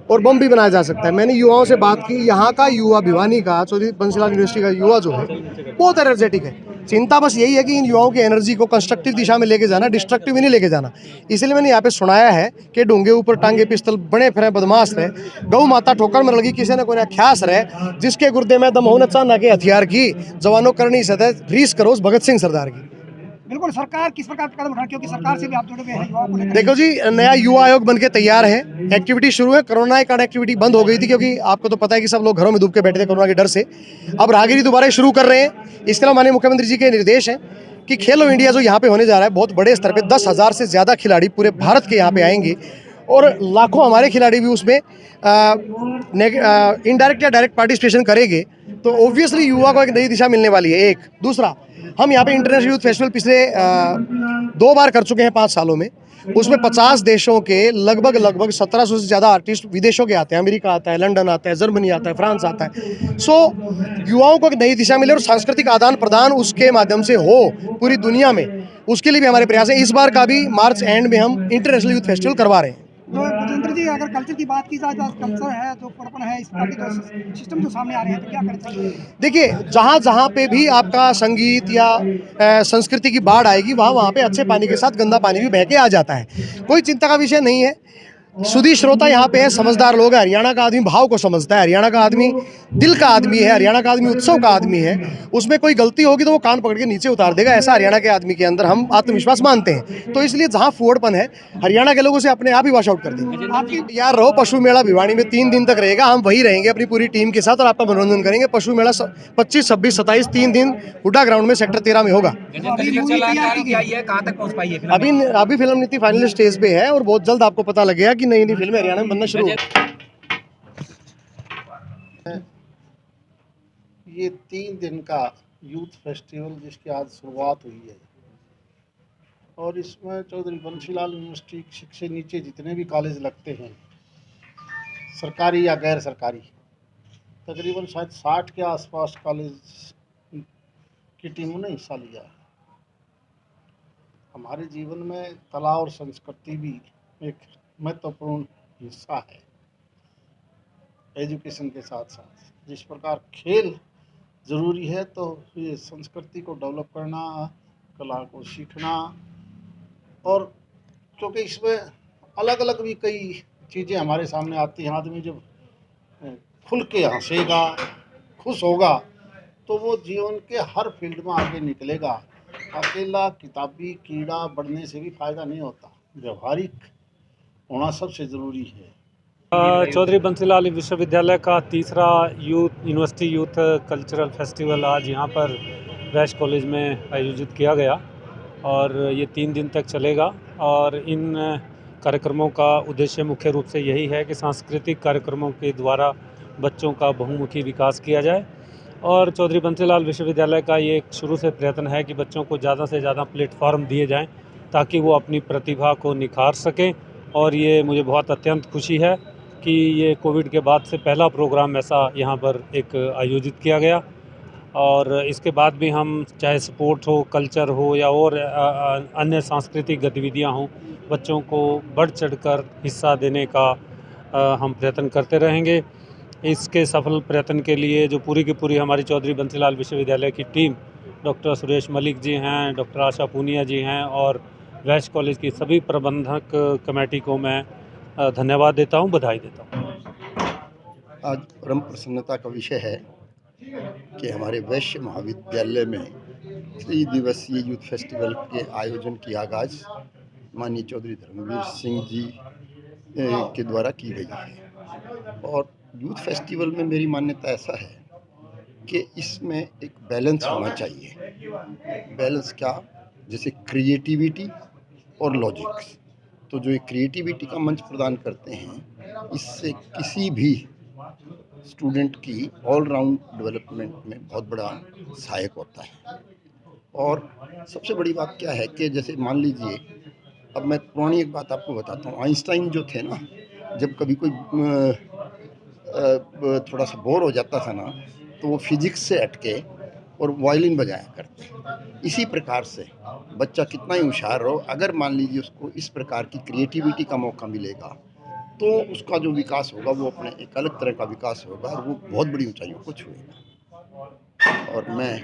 Speaker 5: और बम भी बनाया जा सकता है। मैंने युवाओं से बात की, यहाँ का युवा, भिवानी का, चौधरी बंसीलाल यूनिवर्सिटी का युवा जो है बहुत एनर्जेटिक है। चिंता बस यही है कि इन युवाओं की एनर्जी को कंस्ट्रक्टिव दिशा में लेके जाना, डिस्ट्रक्टिव नहीं लेके जाना। इसलिए मैंने यहाँ पे सुनाया है कि डूंगे ऊपर टांगे पिस्तल बने फिर बदमाश रहे, गौ माता ठोकर में लगी किसी ने कोई ख्यास रहे, जिसके गुर्दे में दम हो न चांदा के हथियार की, जवानों करनी सतह रीस करो भगत सिंह सरदार की।
Speaker 8: बिल्कुल, सरकार किस प्रकार कदम उठा, क्योंकि सरकार से भी आप जुड़े हुए हैं युवाओं को लेकर।
Speaker 5: देखो जी, नया युवा आयोग बनके तैयार है, एक्टिविटी शुरू है। कोरोना के कारण एक्टिविटी बंद हो गई थी, क्योंकि आपको तो पता है कि सब लोग घरों में डूब के बैठे थे कोरोना के डर से। अब राहगिरी दोबारा शुरू कर रहे हैं। इसके अलावा माननीय मुख्यमंत्री जी के निर्देश हैं कि खेलो इंडिया जो यहाँ पे होने जा रहा है, बहुत बड़े स्तर पे 10,000 से ज़्यादा खिलाड़ी पूरे भारत के यहाँ पे आएंगे और लाखों हमारे खिलाड़ी भी उसमें इनडायरेक्ट या डायरेक्ट पार्टिसिपेशन करेंगे। तो ऑब्वियसली युवा को एक नई दिशा मिलने वाली है। एक दूसरा, हम यहाँ पे इंटरनेशनल यूथ फेस्टिवल पिछले 2 बार कर चुके हैं 5 सालों में। उसमें 50 देशों के लगभग 1700 से ज़्यादा आर्टिस्ट विदेशों के आते हैं। अमेरिका आता है, लंदन आता है, जर्मनी आता है, फ्रांस आता है। सो युवाओं को एक नई दिशा मिले और सांस्कृतिक आदान प्रदान उसके माध्यम से हो पूरी दुनिया में, उसके लिए भी हमारे प्रयास है। इस बार का भी मार्च एंड में हम इंटरनेशनल यूथ फेस्टिवल करवा रहे हैं।
Speaker 8: तो गजेंद्र जी, अगर कल्चर की बात की जाए तो कल्चर है जो पड़पन है, इसका भी तो सिस्टम जो सामने आ रहे हैं, तो क्या करना चाहिए?
Speaker 5: देखिए, जहाँ जहाँ पे भी आपका संगीत या संस्कृति की बाढ़ आएगी, वहाँ पे अच्छे पानी के साथ गंदा पानी भी बह के आ जाता है। कोई चिंता का विषय नहीं है। सुधी श्रोता यहाँ पे है, समझदार लोग हैं। हरियाणा का आदमी भाव को समझता है, हरियाणा का आदमी दिल का आदमी है, हरियाणा का आदमी उत्सव का आदमी है। उसमें कोई गलती होगी तो वो कान पकड़ के नीचे उतार देगा। ऐसा हरियाणा के आदमी के अंदर हम आत्मविश्वास मानते हैं। तो इसलिए जहाँ फुहड़पन है, हरियाणा के लोगों से अपने आप ही वॉश आउट कर देंगे। आप यार रहो, पशु मेला भिवानी में 3 दिन तक रहेगा। हम वही रहेंगे अपनी पूरी टीम के साथ और आपका मनोरंजन करेंगे। पशु मेला 25, 26, 27 3 दिन हुड्डा ग्राउंड में सेक्टर 13 में होगा। अभी फिल्म नीति फाइनल स्टेज पे है और बहुत जल्द आपको पता लगेगा कि नई नई फिल्में हरियाणा में बनना शुरू हो।
Speaker 3: ये 3 दिन का यूथ फेस्टिवल जिसकी आज शुरुआत हुई है और इसमें चौधरी बंसीलाल यूनिवर्सिटी से नीचे जितने भी कॉलेज लगते हैं, सरकारी या गैर सरकारी, तकरीबन शायद 60 के आसपास कॉलेज की टीमों ने हिस्सा लिया। हमारे जीवन में कला और संस्कृति भी एक महत्वपूर्ण हिस्सा है। एजुकेशन के साथ साथ जिस प्रकार खेल ज़रूरी है, तो ये संस्कृति को डेवलप करना, कला को सीखना, और क्योंकि इसमें अलग अलग भी कई चीज़ें हमारे सामने आती हैं। आदमी जब खुल के हंसेगा, खुश होगा, तो वो जीवन के हर फील्ड में आगे निकलेगा। अकेला किताबी कीड़ा बढ़ने से भी फ़ायदा नहीं होता, व्यवहारिक होना सबसे ज़रूरी है।
Speaker 9: चौधरी बंसीलाल विश्वविद्यालय का तीसरा यूनिवर्सिटी यूथ कल्चरल फेस्टिवल आज यहाँ पर वैश कॉलेज में आयोजित किया गया और ये 3 दिन तक चलेगा। और इन कार्यक्रमों का उद्देश्य मुख्य रूप से यही है कि सांस्कृतिक कार्यक्रमों के द्वारा बच्चों का बहुमुखी विकास किया जाए। और चौधरी बंसीलाल विश्वविद्यालय का ये शुरू से प्रयत्न है कि बच्चों को ज़्यादा से ज़्यादा प्लेटफॉर्म दिए जाएं ताकि वो अपनी प्रतिभा को निखार सकें। और ये मुझे बहुत अत्यंत खुशी है कि ये कोविड के बाद से पहला प्रोग्राम ऐसा यहाँ पर एक आयोजित किया गया। और इसके बाद भी हम चाहे स्पोर्ट हो, कल्चर हो या और अन्य सांस्कृतिक गतिविधियां हों, बच्चों को बढ़ चढ़कर हिस्सा देने का हम प्रयत्न करते रहेंगे। इसके सफल प्रयत्न के लिए जो पूरी की पूरी हमारी चौधरी बंसीलाल विश्वविद्यालय की टीम, डॉक्टर सुरेश मलिक जी हैं, डॉक्टर आशा पूनिया जी हैं और वैश कॉलेज की सभी प्रबंधक कमेटी को मैं धन्यवाद देता हूं, बधाई देता हूं।
Speaker 10: आज परम प्रसन्नता का विषय है कि हमारे वैश्य महाविद्यालय में 3 दिवसीय यूथ फेस्टिवल के आयोजन की आगाज़ माननीय चौधरी धर्मवीर सिंह जी के द्वारा की गई है। और यूथ फेस्टिवल में मेरी मान्यता ऐसा है कि इसमें एक बैलेंस होना चाहिए। बैलेंस क्या? जैसे क्रिएटिविटी और लॉजिक्स। तो जो एक क्रिएटिविटी का मंच प्रदान करते हैं, इससे किसी भी स्टूडेंट की ऑल राउंड डेवलपमेंट में बहुत बड़ा सहायक होता है। और सबसे बड़ी बात क्या है कि जैसे मान लीजिए, अब मैं पुरानी एक बात आपको बताता हूँ। आइंस्टाइन जो थे ना, जब कभी कोई थोड़ा सा बोर हो जाता था ना, तो वो फिजिक्स से हटके और वायलिन बजाया करते। इसी प्रकार से बच्चा कितना ही होशियार हो, अगर मान लीजिए उसको इस प्रकार की क्रिएटिविटी का मौका मिलेगा, तो उसका जो विकास होगा वो अपने एक अलग तरह का विकास होगा और वो बहुत बड़ी ऊंचाइयों को छुएगा। और मैं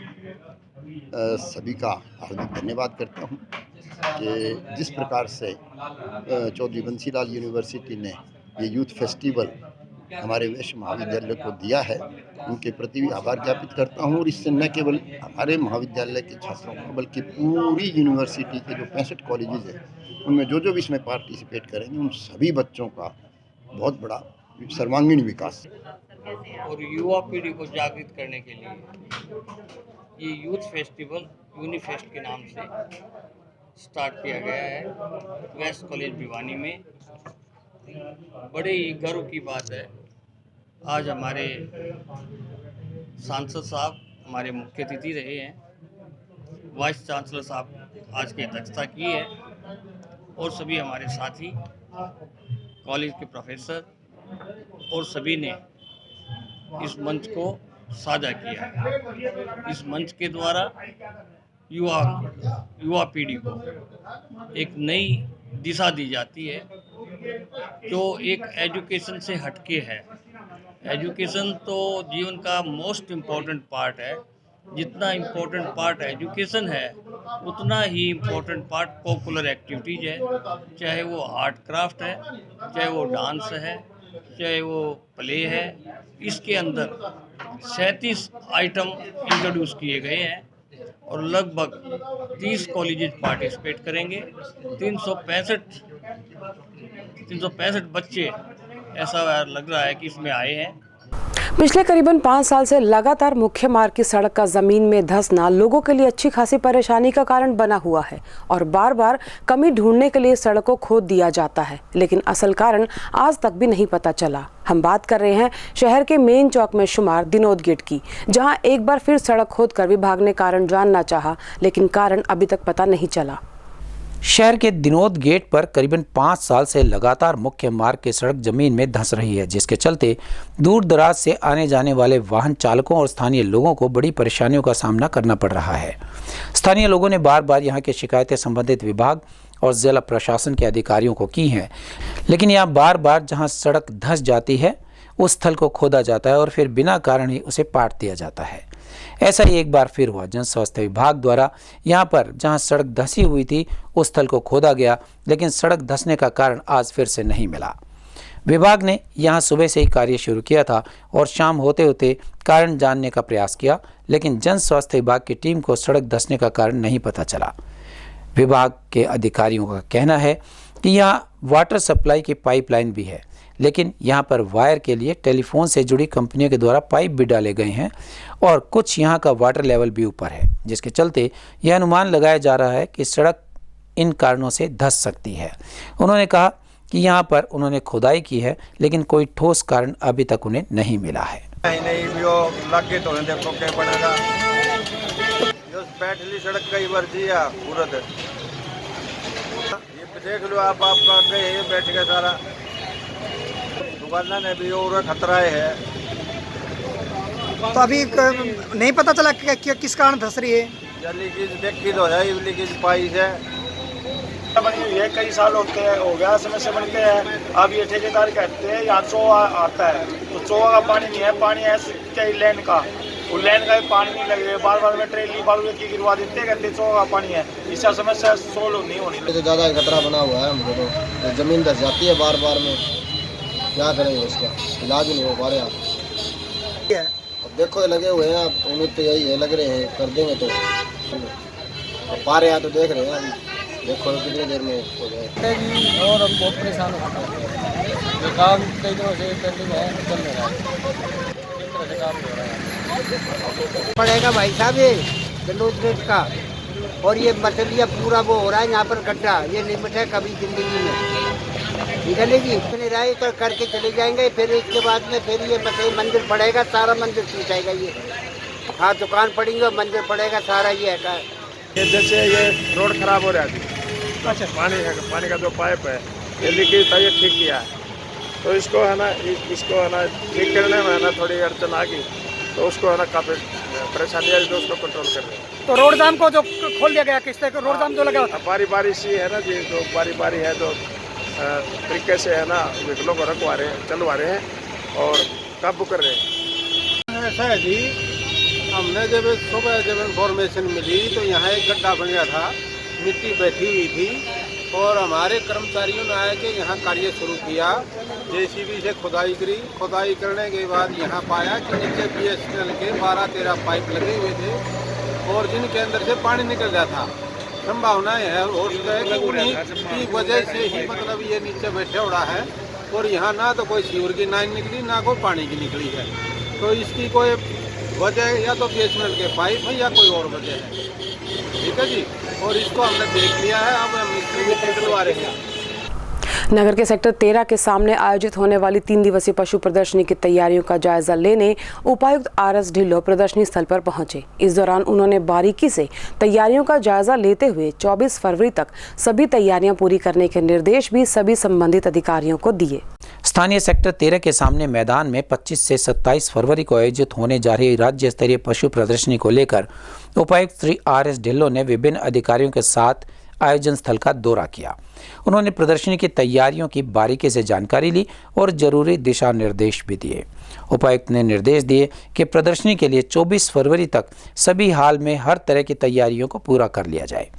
Speaker 10: सभी का हार्दिक धन्यवाद करता हूँ कि जिस प्रकार से चौधरी बंसीलाल यूनिवर्सिटी ने ये यूथ फेस्टिवल हमारे वैश्य महाविद्यालय को दिया है, उनके प्रति भी आभार ज्ञापित करता हूँ। और इससे न केवल हमारे महाविद्यालय के छात्रों को, बल्कि पूरी यूनिवर्सिटी के जो 65 कॉलेजेस हैं, उनमें जो जो भी इसमें पार्टिसिपेट करेंगे, उन सभी बच्चों का बहुत बड़ा सर्वांगीण विकास।
Speaker 11: और युवा पीढ़ी को जागृत करने के लिए ये यूथ फेस्टिवल यूनिफेस्ट के नाम से स्टार्ट किया गया है वैश कॉलेज भिवानी में। बड़े ही गर्व की बात है, आज हमारे सांसद साहब हमारे मुख्य अतिथि रहे हैं, वाइस चांसलर साहब आज की अध्यक्षता की है और सभी हमारे साथी, कॉलेज के प्रोफेसर और सभी ने इस मंच को साझा किया है। इस मंच के द्वारा युवा पीढ़ी को एक नई दिशा दी जाती है जो एक एजुकेशन से हटके है। एजुकेशन तो जीवन का मोस्ट इम्पोर्टेंट पार्ट है। जितना इम्पोर्टेंट पार्ट एजुकेशन है, उतना ही इम्पोर्टेंट पार्ट पॉपुलर एक्टिविटीज़ है, चाहे वो आर्ट क्राफ्ट है, चाहे वो डांस है, चाहे वो प्ले है। इसके अंदर 37 आइटम इंट्रोड्यूस किए गए हैं और लगभग 30 कॉलेजेस पार्टिसिपेट करेंगे। 365 बच्चे ऐसा लग रहा है कि इसमें आए हैं।
Speaker 1: पिछले करीबन 5 साल से लगातार मुख्य मार्ग की सड़क का जमीन में धंसना लोगों के लिए अच्छी खासी परेशानी का कारण बना हुआ है और बार बार कमी ढूंढने के लिए सड़क को खोद दिया जाता है, लेकिन असल कारण आज तक भी नहीं पता चला। हम बात कर रहे हैं शहर के मेन चौक में शुमार दिनोद गेट की, जहां एक बार फिर सड़क खोदकर विभाग ने कारण जानना चाहा, लेकिन कारण अभी तक पता नहीं चला।
Speaker 2: शहर के दिनोद गेट पर करीबन 5 साल से लगातार मुख्य मार्ग की सड़क जमीन में धंस रही है, जिसके चलते दूर दराज से आने जाने वाले वाहन चालकों और स्थानीय लोगों को बड़ी परेशानियों का सामना करना पड़ रहा है। स्थानीय लोगों ने बार बार यहां की शिकायतें संबंधित विभाग और जिला प्रशासन के अधिकारियों को की हैं, लेकिन यहाँ बार बार जहाँ सड़क धंस जाती है उस स्थल को खोदा जाता है और फिर बिना कारण ही उसे पाट दिया जाता है। ऐसा ही एक बार फिर हुआ। जन स्वास्थ्य विभाग द्वारा यहाँ पर जहाँ सड़क धंसी हुई थी उस स्थल को खोदा गया, लेकिन सड़क धंसने का कारण आज फिर से नहीं मिला। विभाग ने यहाँ सुबह से ही कार्य शुरू किया था और शाम होते होते कारण जानने का प्रयास किया, लेकिन जन स्वास्थ्य विभाग की टीम को सड़क धंसने का कारण नहीं पता चला। विभाग के अधिकारियों का कहना है कि यहाँ वाटर सप्लाई की पाइपलाइन भी है, लेकिन यहाँ पर वायर के लिए टेलीफोन से जुड़ी कंपनियों के द्वारा पाइप भी डाले गए हैं और कुछ यहाँ का वाटर लेवल भी ऊपर है, जिसके चलते यह अनुमान लगाया जा रहा है कि सड़क इन कारणों से धंस सकती है। उन्होंने कहा कि यहाँ पर उन्होंने खुदाई की है, लेकिन कोई ठोस कारण अभी तक उन्हें नहीं मिला है।
Speaker 12: सड़क कई बार जिया पूरत ये देख लो आप, आपका गए बैठ के सारा दुकाना ने भी और खतरा है।
Speaker 8: तो अभी नहीं पता चला कि किस कारण धस रही है।
Speaker 12: या लीकेज देखी तो है, लीकेज पाइप है
Speaker 13: बनी हुई है, कई साल होते हैं, हो गया समस्या बनते हैं। अब ये ठेकेदार कहते हैं यहाँ चोआ आता है, तो चोआ का पानी नहीं है, पानी है क्या लैंड का, वो लैंड का पानी नहीं लगेगा। बार बार में ट्रेली बालू की गिरवा देते कहते चोआ का पानी है, इससे समस्या सोल्व नहीं होनी।
Speaker 5: तो ज़्यादा खतरा बना हुआ है हमको, तो ज़मीन धस जाती है बार बार में, क्या करेंगे उसका इलाज नहीं हो पा रहा। अब देखो लगे हुए हैं, आप उम्मीद तो यही है, लग रहे हैं कर देंगे तो पा रहे हैं, तो देख रहे हैं अभी, देखो कितनी देर में हो जाए।
Speaker 12: और हम बहुत परेशान हो ये काम कई दिनों से पेंडिंग है, चल नहीं रहा है, किस तरह से काम हो रहा है
Speaker 14: पड़ेगा भाई साहब ये गंडोज रेट का। और ये मछलियाँ पूरा वो हो रहा है यहाँ पर गड्ढा, ये लिमिट है कभी जिंदगी में निकलेगी, इतने राय तो करके चले जाएंगे, फिर इसके बाद में फिर ये मंदिर पड़ेगा, सारा मंदिर टूट जाएगा। ये हाँ दुकान पड़ेगी और मंदिर पड़ेगा, सारा ये है।
Speaker 13: जैसे ये रोड खराब हो रहा है, अच्छा पानी का जो पाइप है ये लीकेज था, ये ठीक किया है, तो इसको है ना ठीक करने में है ना थोड़ी अड़चन आ गई, तो उसको है ना काफ़ी परेशानी है, तो उसको कंट्रोल कर रहे हैं।
Speaker 8: तो रोड जाम को जो खोल दिया गया, किस तरह रोड जाम जो लगा होता
Speaker 13: बारी बारी सी है ना जी, जो बारी है तो तरीके से है ना व्हीकलों को रखवा रहे हैं, चलवा रहे हैं और काबू कर रहे हैं।
Speaker 12: ऐसा है जी, हमने जब सुबह इन्फॉर्मेशन मिली तो यहाँ एक गड्ढा बन गया था, मिट्टी बैठी हुई थी, और हमारे कर्मचारियों ने आया कि यहाँ कार्य शुरू किया, जेसीबी से खुदाई करी, खुदाई करने के बाद यहाँ पाया कि नीचे BSNL के 12-13 पाइप लगे हुए थे और जिनके अंदर से पानी निकल रहा था। संभावना है हो सकता है कि उन्हीं की वजह से ही मतलब ये नीचे बैठे उड़ा है, और यहाँ ना तो कोई सीवर की लाइन निकली ना कोई पानी की निकली है, तो इसकी कोई वजह या तो BSNL के पाइप है या कोई और वजह है। ठीक है जी, और इसको हमने देख लिया है, अब हम इसको निकलवा रहे हैं।
Speaker 1: नगर के सेक्टर 13 के सामने आयोजित होने वाली 3 दिवसीय पशु प्रदर्शनी की तैयारियों का जायजा लेने उपायुक्त RS ढिल्लों प्रदर्शनी स्थल पर पहुंचे। इस दौरान उन्होंने बारीकी से तैयारियों का जायजा लेते हुए 24 फरवरी तक सभी तैयारियां पूरी करने के निर्देश भी सभी संबंधित अधिकारियों को दिए।
Speaker 2: स्थानीय सेक्टर 13 के सामने मैदान में 25 से 27 फरवरी को आयोजित होने जा रही राज्य स्तरीय पशु प्रदर्शनी को लेकर उपायुक्त श्री RS ढिल्लों ने विभिन्न अधिकारियों के साथ आयोजन स्थल का दौरा किया। उन्होंने प्रदर्शनी की तैयारियों की बारीकी से जानकारी ली और जरूरी दिशा निर्देश भी दिए। उपायुक्त ने निर्देश दिए कि प्रदर्शनी के लिए 24 फरवरी तक सभी हाल में हर तरह की तैयारियों को पूरा कर लिया जाए।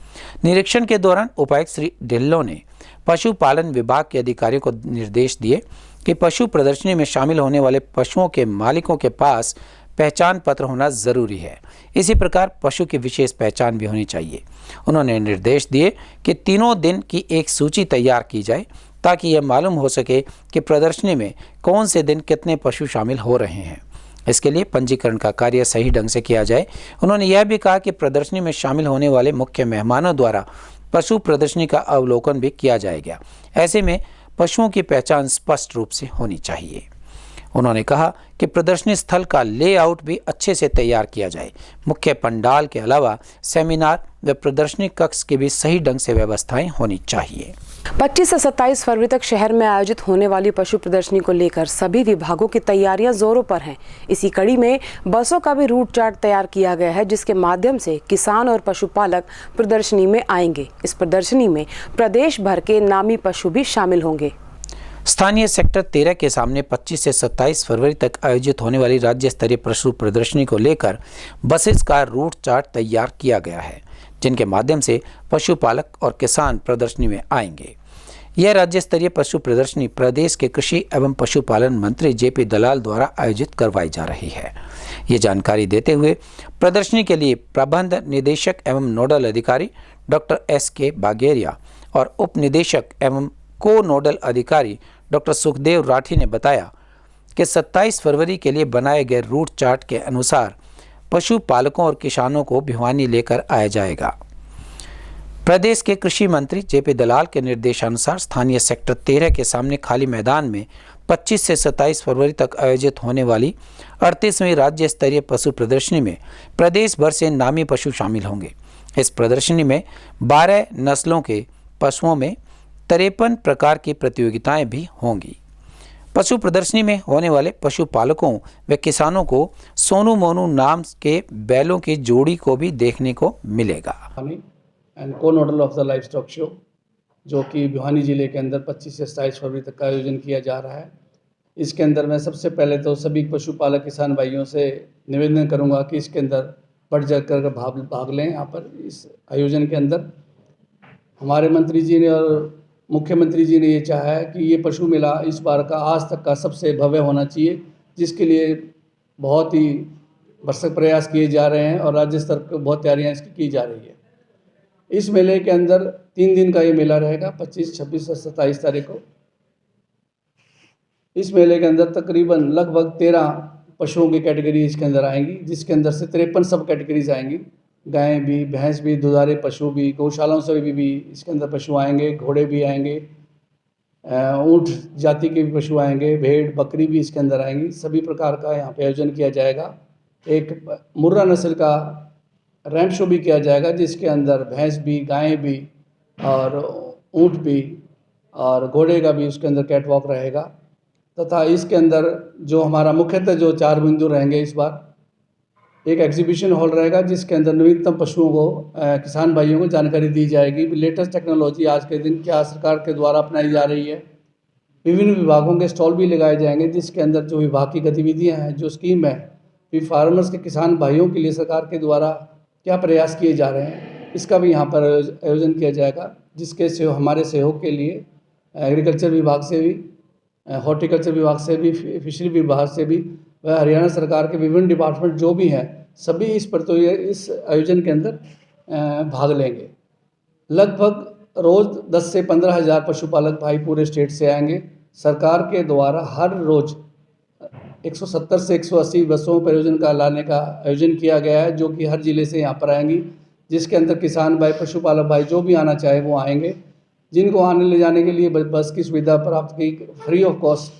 Speaker 2: निरीक्षण के दौरान उपायुक्त श्री ढिल्लों ने पशुपालन विभाग के अधिकारियों को निर्देश दिए कि पशु प्रदर्शनी में शामिल होने वाले पशुओं के मालिकों के पास पहचान पत्र होना जरूरी है। इसी प्रकार पशु की विशेष पहचान भी होनी चाहिए। उन्होंने निर्देश दिए कि तीनों दिन की एक सूची तैयार की जाए ताकि यह मालूम हो सके कि प्रदर्शनी में कौन से दिन कितने पशु शामिल हो रहे हैं। इसके लिए पंजीकरण का कार्य सही ढंग से किया जाए। उन्होंने यह भी कहा कि प्रदर्शनी में शामिल होने वाले मुख्य मेहमानों द्वारा पशु प्रदर्शनी का अवलोकन भी किया जाएगा। ऐसे में पशुओं की पहचान स्पष्ट रूप से होनी चाहिए। उन्होंने कहा कि प्रदर्शनी स्थल का लेआउट भी अच्छे से तैयार किया जाए। मुख्य पंडाल के अलावा सेमिनार व प्रदर्शनी कक्ष की भी सही ढंग से व्यवस्थाएं होनी चाहिए।
Speaker 1: 25 से 27 फरवरी तक शहर में आयोजित होने वाली पशु प्रदर्शनी को लेकर सभी विभागों की तैयारियां जोरों पर हैं। इसी कड़ी में बसों का भी रूट चार्ट तैयार किया गया है, जिसके माध्यम से किसान और पशुपालक प्रदर्शनी में आएंगे। इस प्रदर्शनी में प्रदेश भर के नामी पशु भी शामिल होंगे।
Speaker 2: स्थानीय सेक्टर 13 के सामने 25 से 27 फरवरी तक आयोजित होने वाली राज्य स्तरीय पशु प्रदर्शनी को लेकर बसेस का रूट चार्ट तैयार किया गया है, जिनके माध्यम से पशुपालक और किसान प्रदर्शनी में आएंगे। यह राज्य स्तरीय पशु प्रदर्शनी प्रदेश के कृषि एवं पशुपालन मंत्री JP दलाल द्वारा आयोजित करवाई जा रही है। ये जानकारी देते हुए प्रदर्शनी के लिए प्रबंध निदेशक एवं नोडल अधिकारी डॉक्टर SK बागेरिया और उप निदेशक एवं को नोडल अधिकारी डॉक्टर सुखदेव राठी ने बताया कि 27 फरवरी के लिए बनाए गए रूट चार्ट के अनुसार पशुपालकों और किसानों को भिवानी लेकर आया जाएगा। प्रदेश के कृषि मंत्री JP दलाल के निर्देशानुसार स्थानीय सेक्टर 13 के सामने खाली मैदान में 25 से 27 फरवरी तक आयोजित होने वाली 38वीं राज्य स्तरीय पशु प्रदर्शनी में प्रदेश भर से नामी पशु शामिल होंगे। इस प्रदर्शनी में 12 नस्लों के पशुओं में 53 प्रकार की प्रतियोगिताएं भी होंगी। पशु प्रदर्शनी में होने वाले पशुपालकों व किसानों को सोनू मोनू नाम के बैलों की जोड़ी को भी देखने को मिलेगा।
Speaker 15: And co-nodal of the livestock show, जो कि भिवानी जिले के अंदर 25 से 27 फरवरी तक का आयोजन किया जा रहा है। इसके अंदर मैं सबसे पहले तो सभी पशुपालक किसान भाइयों से निवेदन करूंगा कि इसके अंदर बढ़ चढ़ कर भाग लें। यहाँ पर इस आयोजन के अंदर हमारे मंत्री जी ने और मुख्यमंत्री जी ने ये चाहा है कि ये पशु मेला इस बार का आज तक का सबसे भव्य होना चाहिए, जिसके लिए बहुत ही भरसक प्रयास किए जा रहे हैं और राज्य स्तर पर बहुत तैयारियाँ इसकी की जा रही है। इस मेले के अंदर 3 दिन का ये मेला रहेगा, 25, 26 और 27 तारीख को। इस मेले के अंदर तकरीबन लगभग 13 पशुओं की कैटेगरी इसके अंदर आएंगी, जिसके अंदर से 53 सब कैटेगरीज आएंगी। गाय भी, भैंस भी, दुधारे पशु भी, गौशालाओं से भी इसके अंदर पशु आएंगे, घोड़े भी आएंगे, ऊँट जाति के भी पशु आएंगे, भेड़ बकरी भी इसके अंदर आएंगी। सभी प्रकार का यहाँ पे आयोजन किया जाएगा। एक मुर्रा नस्ल का रैंप शो भी किया जाएगा, जिसके अंदर भैंस भी, गायें भी और ऊँट भी और घोड़े का भी उसके अंदर कैटवॉक रहेगा। तथा इसके अंदर जो हमारा मुख्यतः जो 4 बिंदु रहेंगे, इस बार एक एग्जीबिशन हॉल रहेगा, जिसके अंदर नवीनतम पशुओं को किसान भाइयों को जानकारी दी जाएगी। लेटेस्ट टेक्नोलॉजी आज के दिन क्या सरकार के द्वारा अपनाई जा रही है। विभिन्न विभागों के स्टॉल भी लगाए जाएंगे, जिसके अंदर जो विभाग की गतिविधियाँ हैं, जो स्कीम है, भी फार्मर्स के किसान भाइयों के लिए सरकार के द्वारा क्या प्रयास किए जा रहे हैं, इसका भी यहाँ पर आयोजन किया जाएगा। जिसके हमारे सहयोग के लिए एग्रीकल्चर विभाग से भी, हॉर्टिकल्चर विभाग से भी, फिशरी विभाग से भी व हरियाणा सरकार के विभिन्न डिपार्टमेंट जो भी हैं, सभी इस आयोजन के अंदर भाग लेंगे। लगभग रोज़ 10 से 15 हज़ार पशुपालक भाई पूरे स्टेट से आएंगे। सरकार के द्वारा हर रोज़ 170 से 180 बसों पर आयोजन का लाने का आयोजन किया गया है, जो कि हर ज़िले से यहाँ पर आएंगी, जिसके अंदर किसान भाई, पशुपालक भाई जो भी आना चाहे वो आएंगे। जिनको आने ले जाने के लिए बस की सुविधा प्राप्त की फ्री ऑफ कॉस्ट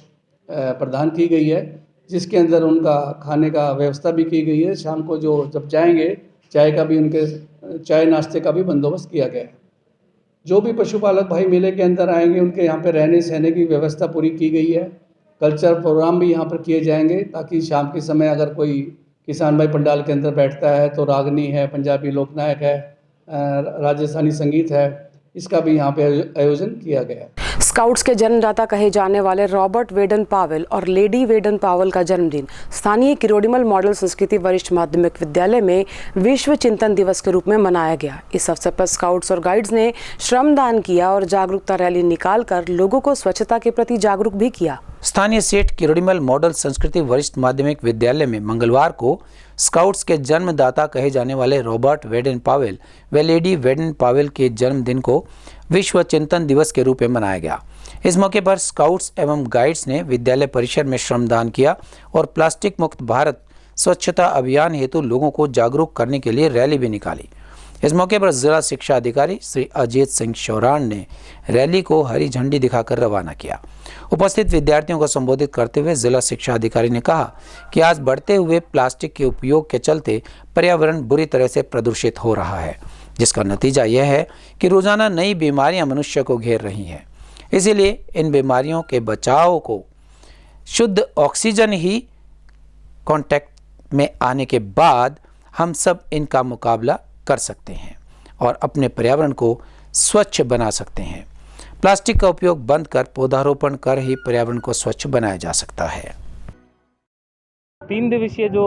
Speaker 15: प्रदान की गई है, जिसके अंदर उनका खाने का व्यवस्था भी की गई है। शाम को जो जब जाएंगे, चाय का भी, उनके चाय नाश्ते का भी बंदोबस्त किया गया है। जो भी पशुपालक भाई मेले के अंदर आएंगे, उनके यहाँ पे रहने सहने की व्यवस्था पूरी की गई है। कल्चर प्रोग्राम भी यहाँ पर किए जाएंगे, ताकि शाम के समय अगर कोई किसान भाई पंडाल के अंदर बैठता है तो रागनी है, पंजाबी लोकनायक है, राजस्थानी संगीत है, इसका भी यहाँ पे आयोजन किया गया है।
Speaker 1: स्काउट्स के जन्मदाता कहे जाने वाले रॉबर्ट वेडन पावेल और लेडी वेडन पावेल का जन्मदिन स्थानीय किरोड़ीमल मॉडल संस्कृति वरिष्ठ माध्यमिक विद्यालय में विश्व चिंतन दिवस के रूप में मनाया गया। इस अवसर पर स्काउट्स और गाइड्स ने श्रमदान किया और जागरूकता रैली निकालकर लोगों को स्वच्छता के प्रति जागरूक भी किया।
Speaker 2: स्थानीय सेठ किरोड़ीमल मॉडल संस्कृति वरिष्ठ माध्यमिक विद्यालय में मंगलवार को स्काउट्स के जन्मदाता कहे जाने वाले रॉबर्ट वेडन पावेल व लेडी वेडन पावेल के जन्मदिन को विश्व चिंतन दिवस के रूप में मनाया गया। इस मौके पर स्काउट्स एवं गाइड्स ने विद्यालय परिसर में श्रमदान किया और प्लास्टिक मुक्त भारत स्वच्छता अभियान हेतु लोगों को जागरूक करने के लिए रैली भी निकाली। इस मौके पर जिला शिक्षा अधिकारी श्री अजीत सिंह शौरान ने रैली को हरी झंडी दिखाकर रवाना किया। उपस्थित विद्यार्थियों को संबोधित करते हुए जिला शिक्षा अधिकारी ने कहा कि आज बढ़ते हुए प्लास्टिक के उपयोग के चलते पर्यावरण बुरी तरह से प्रदूषित हो रहा है, जिसका नतीजा यह है कि रोजाना नई बीमारियां मनुष्य को घेर रही हैं। इसीलिए इन बीमारियों के बचाव को शुद्ध ऑक्सीजन ही कांटेक्ट में आने के बाद हम सब इनका मुकाबला कर सकते हैं और अपने पर्यावरण को स्वच्छ बना सकते हैं। प्लास्टिक का उपयोग बंद कर पौधारोपण कर ही पर्यावरण को स्वच्छ बनाया जा सकता है।
Speaker 16: 3 दिवसीय जो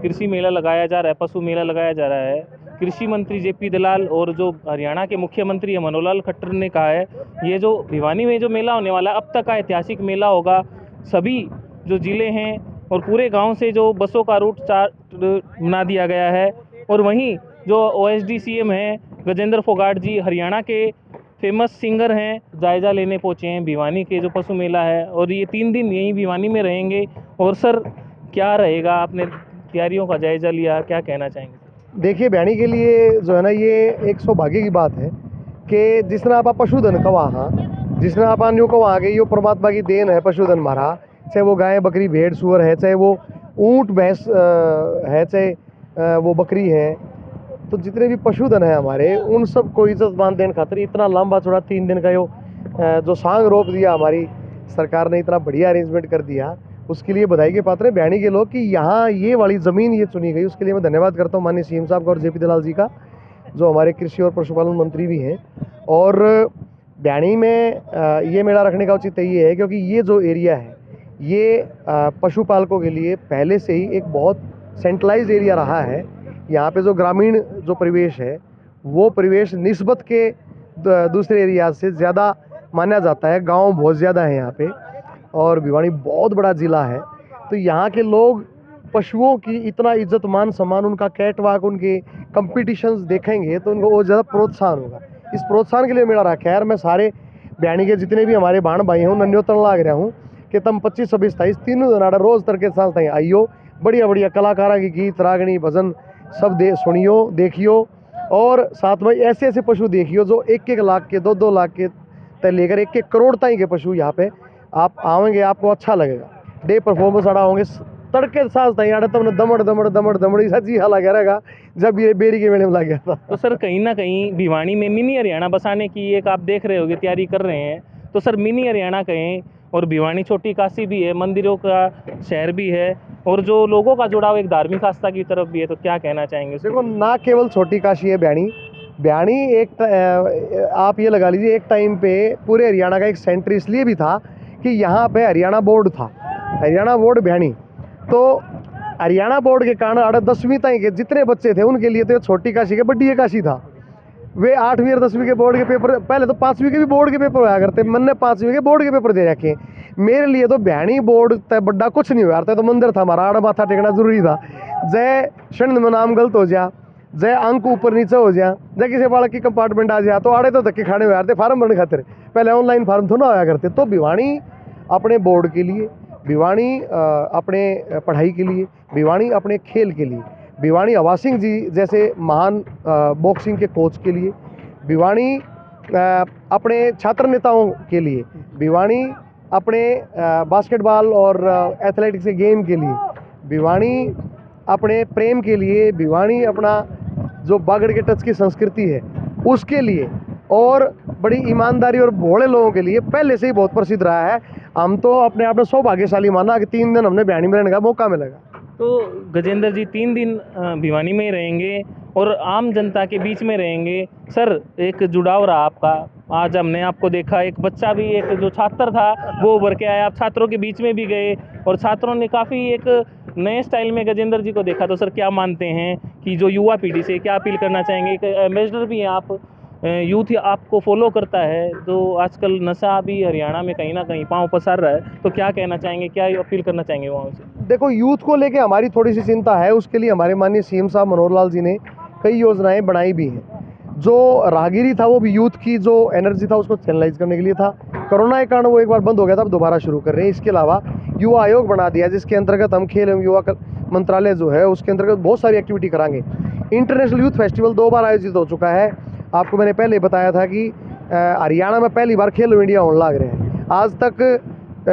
Speaker 16: कृषि मेला लगाया जा रहा है, पशु मेला लगाया जा रहा है, कृषि मंत्री जेपी दलाल और जो हरियाणा के मुख्यमंत्री है मनोहर लाल खट्टर ने कहा है, ये जो भिवानी में जो मेला होने वाला है अब तक का ऐतिहासिक मेला होगा। सभी जो जिले हैं और पूरे गांव से जो बसों का रूट बना दिया गया है। और वहीं जो OSD CM हैं गजेंद्र फोगाट जी, हरियाणा के फेमस सिंगर हैं, जायज़ा लेने पहुँचे हैं भिवानी के जो पशु मेला है, और ये 3 दिन यहीं भिवानी में रहेंगे। और सर क्या रहेगा, आपने तैयारियों का जायज़ा लिया, क्या कहना चाहेंगे?
Speaker 5: देखिए, भिवानी के लिए जो है ना, ये एक सौभाग्य की बात है कि जिसने आप पशुधन का वहाँ जिसने आप न्यू को वहाँ के, ये परमात्मा की देन है पशुधन हमारा, चाहे वो गाय बकरी भेड़ सूअर है, चाहे वो ऊँट भैंस है, चाहे वो बकरी है, तो जितने भी पशुधन है हमारे, उन सब को इज्जत मान देने खातिर इतना लंबा चौड़ा 3 दिन का जो सांग रोप दिया हमारी सरकार ने इतना बढ़िया अरेंजमेंट कर दिया, उसके लिए बधाई के पात्र हैं भैणी के लोग कि यहाँ ये वाली ज़मीन ये चुनी गई। उसके लिए मैं धन्यवाद करता हूँ माननीय सीएम साहब का और जेपी दलाल जी का, जो हमारे कृषि और पशुपालन मंत्री भी हैं। और भैणी में ये मेला रखने का औचित्य ये है क्योंकि ये जो एरिया है ये पशुपालकों के लिए पहले से ही एक बहुत सेंट्रलाइज एरिया रहा है। यहाँ पे जो ग्रामीण जो परिवेश है वो परिवेश निस्बत के दूसरे एरिया से ज़्यादा माना जाता है। गांव बहुत ज़्यादा है यहाँ पे और भिवानी बहुत बड़ा ज़िला है, तो यहाँ के लोग पशुओं की इतना इज्जत मान सम्मान, उनका कैट वॉक, उनके कंपटीशंस देखेंगे तो उनको और ज़्यादा प्रोत्साहन होगा। इस प्रोत्साहन के लिए मेरा रखा है। मैं सारे भैणी के जितने भी हमारे भाण भाई हूँ नन्योतन लाग रहा हूँ कि तुम 25, 26, 27 तीनों जनाड़ा रोज़ तड़के साथ तक आइयो, बढ़िया बढ़िया कलाकारा की गीत रागनी भजन सब सुनियो देखियो, और साथ में ऐसे ऐसे पशु देखियो जो 1-1 लाख के 2-2 लाख के तक लेकर 1-1 करोड़ तक के पशु यहाँ पे आप आवेंगे, आपको अच्छा लगेगा। डे परफॉर्मेंस आड़ा होंगे तड़के साथ तक आड़े तुमने दमड़ दमड़ दमड़ दमड़ी सच्ची हाला कह रहेगा जब ये बेरी के मेले में लग गया था।
Speaker 16: तो सर कहीं ना कहीं भिवानी में मिनी हरियाणा बसाने की एक आप देख रहे होगे तैयारी कर रहे हैं, तो सर मिनी हरियाणा कहें और भिवानी छोटी काशी भी है, मंदिरों का शहर भी है और जो लोगों का जुड़ाव एक धार्मिक आस्था की तरफ भी है, तो क्या कहना चाहेंगे?
Speaker 5: देखो ना केवल छोटी काशी है भैणी एक आप ये लगा लीजिए एक टाइम पे पूरे हरियाणा का एक सेंटर इसलिए भी था कि यहाँ पे हरियाणा बोर्ड था, हरियाणा बोर्ड भैणी। तो हरियाणा बोर्ड के कारण 10वीं तक के जितने बच्चे थे उनके लिए तो छोटी काशी के बड़ी काशी था। वे 8वीं और 10वीं के बोर्ड के पेपर, पहले तो 5वीं के भी बोर्ड के पेपर होया करते, मैंने 5वीं के बोर्ड के पेपर दे रखे। मेरे लिए तो भैणी बोर्ड तय बड्डा कुछ नहीं हुआ तो मंदिर था हमारा, आड़ा माथा टेकना जरूरी था। जय क्षण में नाम गलत हो जा, जय अंक ऊपर नीचे हो जा, जय किसी बालक की कंपार्टमेंट आ जाए तो आड़े तो धक्के खाने हुए थे फॉर्म भरने खातिर, पहले ऑनलाइन फॉर्म थोड़ा होया करते। तो भिवानी अपने बोर्ड के लिए, भिवानी अपने पढ़ाई के लिए, भिवानी अपने खेल के लिए, भिवानी अवा सिंह जी जैसे महान बॉक्सिंग के कोच के लिए, भिवानी अपने छात्र नेताओं के लिए, भिवानी अपने बास्केटबॉल और एथलेटिक्स के गेम के लिए, भिवानी अपने प्रेम के लिए, भिवानी अपना जो बागड़ के टच की संस्कृति है उसके लिए और बड़ी ईमानदारी और भोले लोगों के लिए पहले से ही बहुत प्रसिद्ध रहा है। हम तो अपने आप में सौभाग्यशाली माना कि 3 दिन हमने भिवानी में रहने का मौका मिलेगा।
Speaker 16: तो गजेंद्र जी 3 दिन भिवानी में ही रहेंगे और आम जनता के बीच में रहेंगे। सर एक जुड़ाव रहा आपका, आज हमने आपको देखा, एक बच्चा भी, एक जो छात्र था वो उभर के आया, आप छात्रों के बीच में भी गए और छात्रों ने काफ़ी एक नए स्टाइल में गजेंद्र जी को देखा। तो सर क्या मानते हैं कि जो युवा पीढ़ी से क्या अपील करना चाहेंगे? एक एम्बेसडर भी हैं आप, यूथ आपको फॉलो करता है, जो आजकल नशा भी हरियाणा में कहीं ना कहीं पांव पसार रहा है, तो क्या कहना चाहेंगे, क्या अपील करना चाहेंगे वहाँ से?
Speaker 5: देखो यूथ को लेके हमारी थोड़ी सी चिंता है, उसके लिए हमारे माननीय सीएम साहब मनोहर लाल जी ने कई योजनाएं बनाई भी हैं। जो राहगिरी था वो भी यूथ की जो एनर्जी था उसको चैनलाइज करने के लिए था। कोरोना के कारण वो एक बार बंद हो गया था, अब दोबारा शुरू कर रहे हैं। इसके अलावा युवा आयोग बना दिया जिसके अंतर्गत हम खेल एवं युवा मंत्रालय जो है उसके अंतर्गत बहुत सारी एक्टिविटी कराएंगे। इंटरनेशनल यूथ फेस्टिवल 2 बार आयोजित हो चुका है। आपको मैंने पहले बताया था कि हरियाणा में पहली बार खेलो इंडिया होने लग रहे हैं। आज तक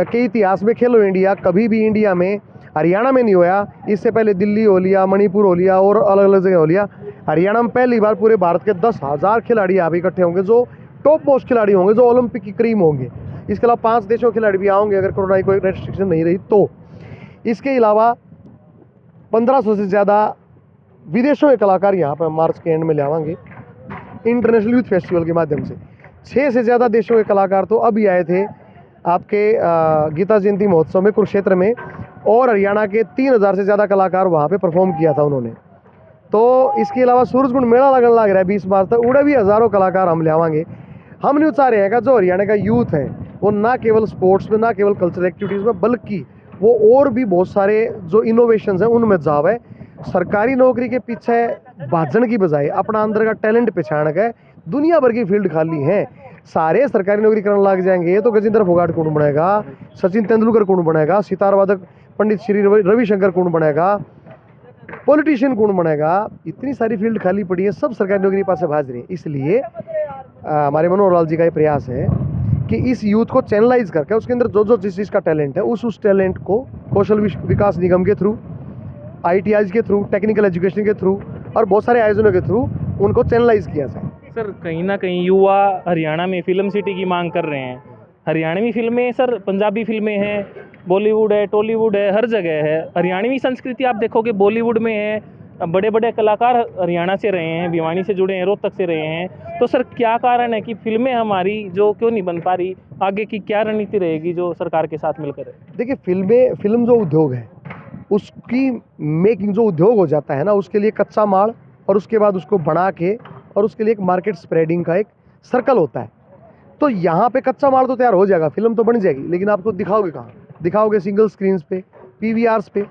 Speaker 5: के इतिहास में खेलो इंडिया कभी भी इंडिया में हरियाणा में नहीं होया। इससे पहले दिल्ली हो लिया, मणिपुर हो लिया और अलग अलग जगह हो लिया। हरियाणा में पहली बार पूरे भारत के 10,000 खिलाड़ी यहाँ भी इकट्ठे होंगे जो टॉप मोस्ट खिलाड़ी होंगे, जो ओलंपिक की क्रीम होंगे। इसके अलावा 5 देशों के खिलाड़ी भी आएंगे अगर कोरोना की कोई रेस्ट्रिक्शन नहीं रही तो। इसके अलावा 1500 से ज़्यादा विदेशों के कलाकार यहाँ पर मार्च के एंड में ले आएंगे इंटरनेशनल यूथ फेस्टिवल के माध्यम से। 6 से ज़्यादा देशों के कलाकार तो अभी आए थे आपके गीता जयंती महोत्सव में कुरुक्षेत्र में, और हरियाणा के 3000 से ज़्यादा कलाकार वहाँ पे परफॉर्म किया था उन्होंने। तो इसके अलावा सूरजकुंड मेला लगने लग रहा है 20 मार्च तक, उड़े भी हज़ारों कलाकार हम ले आएंगे। हम नहीं चाह रहे हैं कि जो हरियाणा का यूथ है वो ना केवल स्पोर्ट्स में, ना केवल कल्चरल एक्टिविटीज़ में, बल्कि वो और भी बहुत सारे जो इनोवेशंस हैं उनमें जाव है। सरकारी नौकरी के पीछे भाजन की बजाय अपना अंदर का टैलेंट पहचान के दुनिया भर की फील्ड खाली हैं। सारे सरकारी नौकरी करने लग जाएंगे तो गजेंद्र फोगाट कौन बनेगा, सचिन तेंदुलकर कौन बनेगा, सितार वादक पंडित श्री रविशंकर कौन बनेगा, पॉलिटिशियन कौन बनेगा। इतनी सारी फील्ड खाली पड़ी है, सब सरकारी नौकरी पास भाज रही है। इसलिए हमारे मनोहर लाल जी का ये प्रयास है कि इस यूथ को चैनलाइज करके उसके अंदर जो जिस चीज़ का टैलेंट है उस टैलेंट को कौशल विकास निगम के थ्रू, ITIs के थ्रू, टेक्निकल एजुकेशन के थ्रू और बहुत सारे आयोजनों के थ्रू उनको चैनलाइज किया जाए।
Speaker 16: सर कहीं ना कहीं युवा हरियाणा में फिल्म सिटी की मांग कर रहे हैं, हरियाणवी फिल्में सर, पंजाबी फिल्में हैं, बॉलीवुड है, टॉलीवुड है, हर जगह है। हरियाणवी संस्कृति आप देखोगे बॉलीवुड में है, बड़े बड़े कलाकार हरियाणा से रहे हैं, भिवानी से जुड़े हैं, रोहतक से रहे हैं। तो सर क्या कारण है कि फिल्में हमारी जो क्यों नहीं बन पा रही? आगे की क्या रणनीति रहेगी जो सरकार के साथ मिलकर?
Speaker 17: देखिए, फिल्म जो उद्योग है उसकी मेकिंग जो उद्योग हो जाता है ना, उसके लिए कच्चा माल और उसके बाद उसको बना के और उसके लिए एक मार्केट स्प्रेडिंग का एक सर्कल होता है। तो यहाँ पे कच्चा माल तो तैयार हो जाएगा, फिल्म तो बन जाएगी, लेकिन आपको दिखाओगे कहाँ? दिखाओगे सिंगल स्क्रीन्स पे, PVRs पे।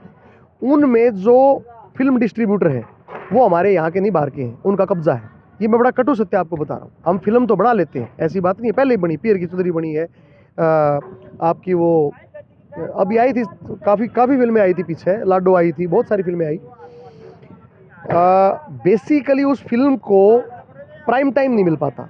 Speaker 17: उनमें जो फिल्म डिस्ट्रीब्यूटर हैं वो हमारे यहाँ के नहीं, बाहर के हैं, उनका कब्जा है। ये मैं बड़ा कटु सत्य आपको बता रहा हूँ। हम फिल्म तो बना लेते हैं, ऐसी बात नहीं है, पहले ही बनी, पीर की चौधरी बनी है, आपकी वो अभी आई थी, काफ़ी फिल्में आई थी पीछे, लाडो आई थी, बहुत सारी फिल्में आई। बेसिकली उस फिल्म को प्राइम टाइम नहीं मिल पाता।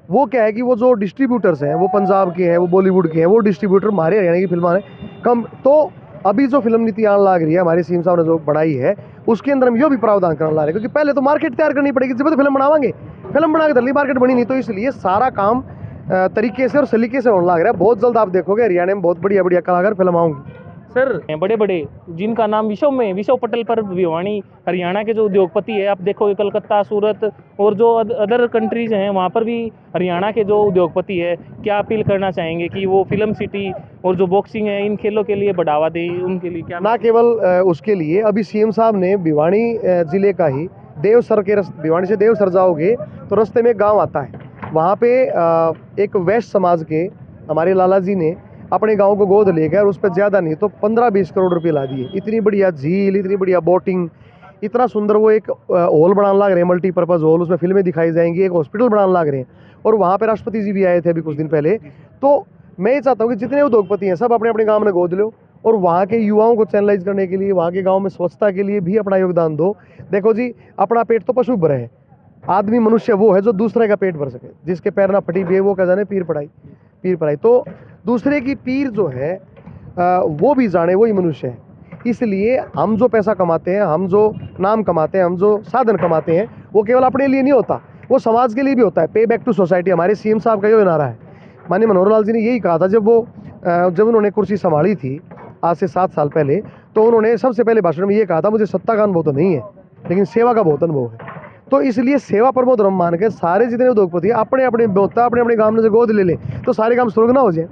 Speaker 17: वो क्या है कि वो जो डिस्ट्रीब्यूटर्स हैं वो पंजाब के हैं, वो बॉलीवुड के हैं, वो डिस्ट्रीब्यूटर हमारे हरियाणा की फिल्में कम। तो अभी जो फिल्म नीति आने लग रही है, हमारे सीएम साहब ने जो बढ़ाई है, उसके अंदर हम यो भी प्रावधान करने ला रहे हैं, क्योंकि पहले तो मार्केट तैयार करनी पड़ेगी, जब तो फिल्म बनावांगे, फिल्म बना के जल्दी मार्केट बनी नहीं, तो इसलिए सारा काम तरीके से और सलीके से होने लग रहा है। बहुत जल्द आप देखोगे हरियाणा में बहुत बढ़िया बढ़िया कलाकार फिल्म आऊँगी।
Speaker 16: सर बड़े बड़े जिनका नाम विश्व पटल पर भिवानी हरियाणा के जो उद्योगपति है, आप देखोगे कलकत्ता, सूरत और जो अदर कंट्रीज हैं वहाँ पर भी हरियाणा के जो उद्योगपति है, क्या अपील करना चाहेंगे कि वो फिल्म सिटी और जो बॉक्सिंग है इन खेलों के लिए बढ़ावा दें? उनके लिए क्या?
Speaker 17: ना केवल उसके लिए, अभी सीएम साहब ने भिवानी ज़िले का ही देवसर के भिवानी से देवसर जाओगे तो रास्ते में एक गाँव आता है, वहाँ पे एक वैश्य समाज के हमारे लाला जी ने अपने गांव को गोद लेकर उस पर ज़्यादा नहीं तो 15-20 करोड़ रुपए ला दिए। इतनी बढ़िया झील, इतनी बढ़िया बोटिंग, इतना सुंदर वो एक हॉल बनाने लग रहे हैं, मल्टीपर्पज़ हॉल, उसमें फिल्में दिखाई जाएंगी, एक हॉस्पिटल बनाने लग रहे हैं, और वहाँ पे राष्ट्रपति जी भी आए थे अभी कुछ दिन पहले। तो मैं ये चाहता हूँ कि जितने उद्योगपति हैं सब अपने अपने गाँव में गोद लो और वहाँ के युवाओं को चैनलाइज करने के लिए, वहाँ के गाँव में स्वच्छता के लिए भी अपना योगदान दो। देखो जी, अपना पेट तो पशु भरे है, आदमी मनुष्य वो है जो दूसरे का पेट भर सके, जिसके पैर ना फटी भी वो क्या जाने पीर पड़ाई। तो दूसरे की पीर जो है वो भी जाने वही मनुष्य है। इसलिए हम जो पैसा कमाते हैं, हम जो नाम कमाते हैं, हम जो साधन कमाते हैं, वो केवल अपने लिए नहीं होता, वो समाज के लिए भी होता है। पे बैक टू सोसाइटी हमारे सीएम साहब का ये नारा है। माननीय मनोहर लाल जी ने यही कहा था जब उन्होंने कुर्सी संभाली थी आज से 7 साल पहले, तो उन्होंने सबसे पहले भाषण में ये कहा था, मुझे सत्ता का अनुभव तो नहीं है लेकिन सेवा का बहुत अनुभव है। तो इसलिए सेवा परमो धर्म मान के सारे जितने उद्योगपति अपने अपने गाँव में से गोद ले लें तो सारे काम स्वर्ग ना हो जाए।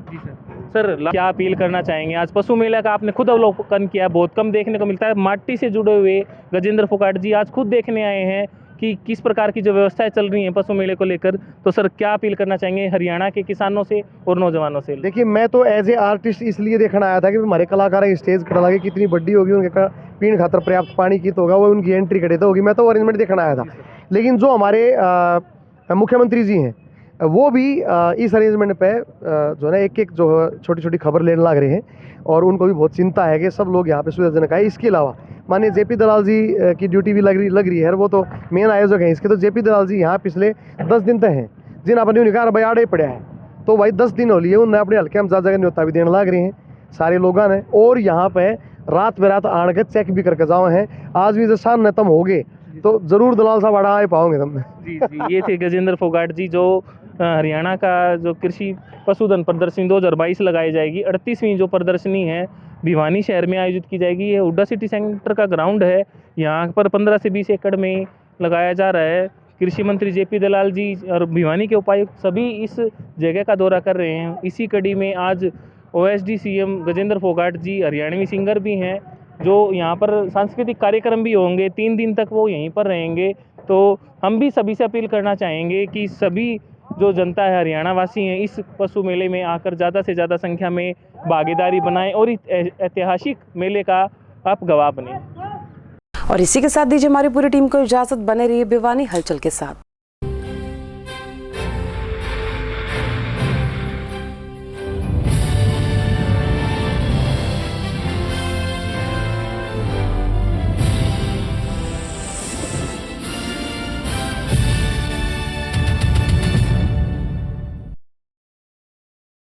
Speaker 16: सर क्या अपील करना चाहेंगे? आज पशु मेला का आपने खुद अवलोकन किया, बहुत कम देखने को मिलता है। माटी से जुड़े हुए गजेंद्र फोगाट जी आज खुद देखने आए हैं कि किस प्रकार की जो व्यवस्थाएं चल रही हैं पशु मेले को लेकर। तो सर क्या अपील करना चाहेंगे हरियाणा के किसानों से और नौजवानों से?
Speaker 17: देखिए, मैं तो एज ए आर्टिस्ट इसलिए देखना आया था कि हमारे कलाकार स्टेज पर लगे कितनी बड्डी होगी, उनके पीने खातर पर्याप्त पानी की तो होगा, वो उनकी एंट्री कटे तो होगी, मैं तो अरेंजमेंट देखना आया था। लेकिन जो हमारे मुख्यमंत्री जी हैं वो भी इस अरेंजमेंट पे जो है ना एक जो छोटी छोटी खबर लेने लग रहे हैं, और उनको भी बहुत चिंता है कि सब लोग यहाँ पे सुविधाजनक आए। इसके अलावा माननीय JP दलाल जी की ड्यूटी भी लग रही है, वो तो मेन आयोजक हैं इसके। तो JP दलाल जी यहाँ पिछले 10 दिन तक हैं, जिन अपने उन्हें भाई आड़े पड़ा है, तो भाई 10 दिन हो लिए उन्हें अपने हल्के में ज़्यादा न्योता भी देने लग रहे हैं सारे लोगों ने, और यहाँ पे रात बेरात आड़ के चेक भी करके जाओ हैं। आज भी जो शाम नतम हो गए तो ज़रूर दलाल साहब आड़ा आए पाओगे तुम।
Speaker 16: जी, ये थे गजेंद्र फोगाट जी, जो हरियाणा का जो कृषि पशुधन प्रदर्शनी 2022 लगाई जाएगी। 38वीं जो प्रदर्शनी है भिवानी शहर में आयोजित की जाएगी। ये हुड्डा सिटी सेंटर का ग्राउंड है, यहाँ पर 15 से 20 एकड़ में लगाया जा रहा है। कृषि मंत्री JP दलाल जी और भिवानी के उपायुक्त सभी इस जगह का दौरा कर रहे हैं। इसी कड़ी में आज OSD CM गजेंद्र फोगाट जी हरियाणवी सिंगर भी हैं, जो यहाँ पर सांस्कृतिक कार्यक्रम भी होंगे, 3 दिन तक वो यहीं पर रहेंगे। तो हम भी सभी से अपील करना चाहेंगे कि सभी जो जनता है हरियाणा वासी हैं इस पशु मेले में आकर ज़्यादा से ज़्यादा संख्या में भागीदारी बनाएं और इस ऐतिहासिक मेले का आप गवाह बने।
Speaker 1: और इसी के साथ दीजिए हमारी पूरी टीम को इजाज़त, बने रहिए भिवानी हलचल के साथ।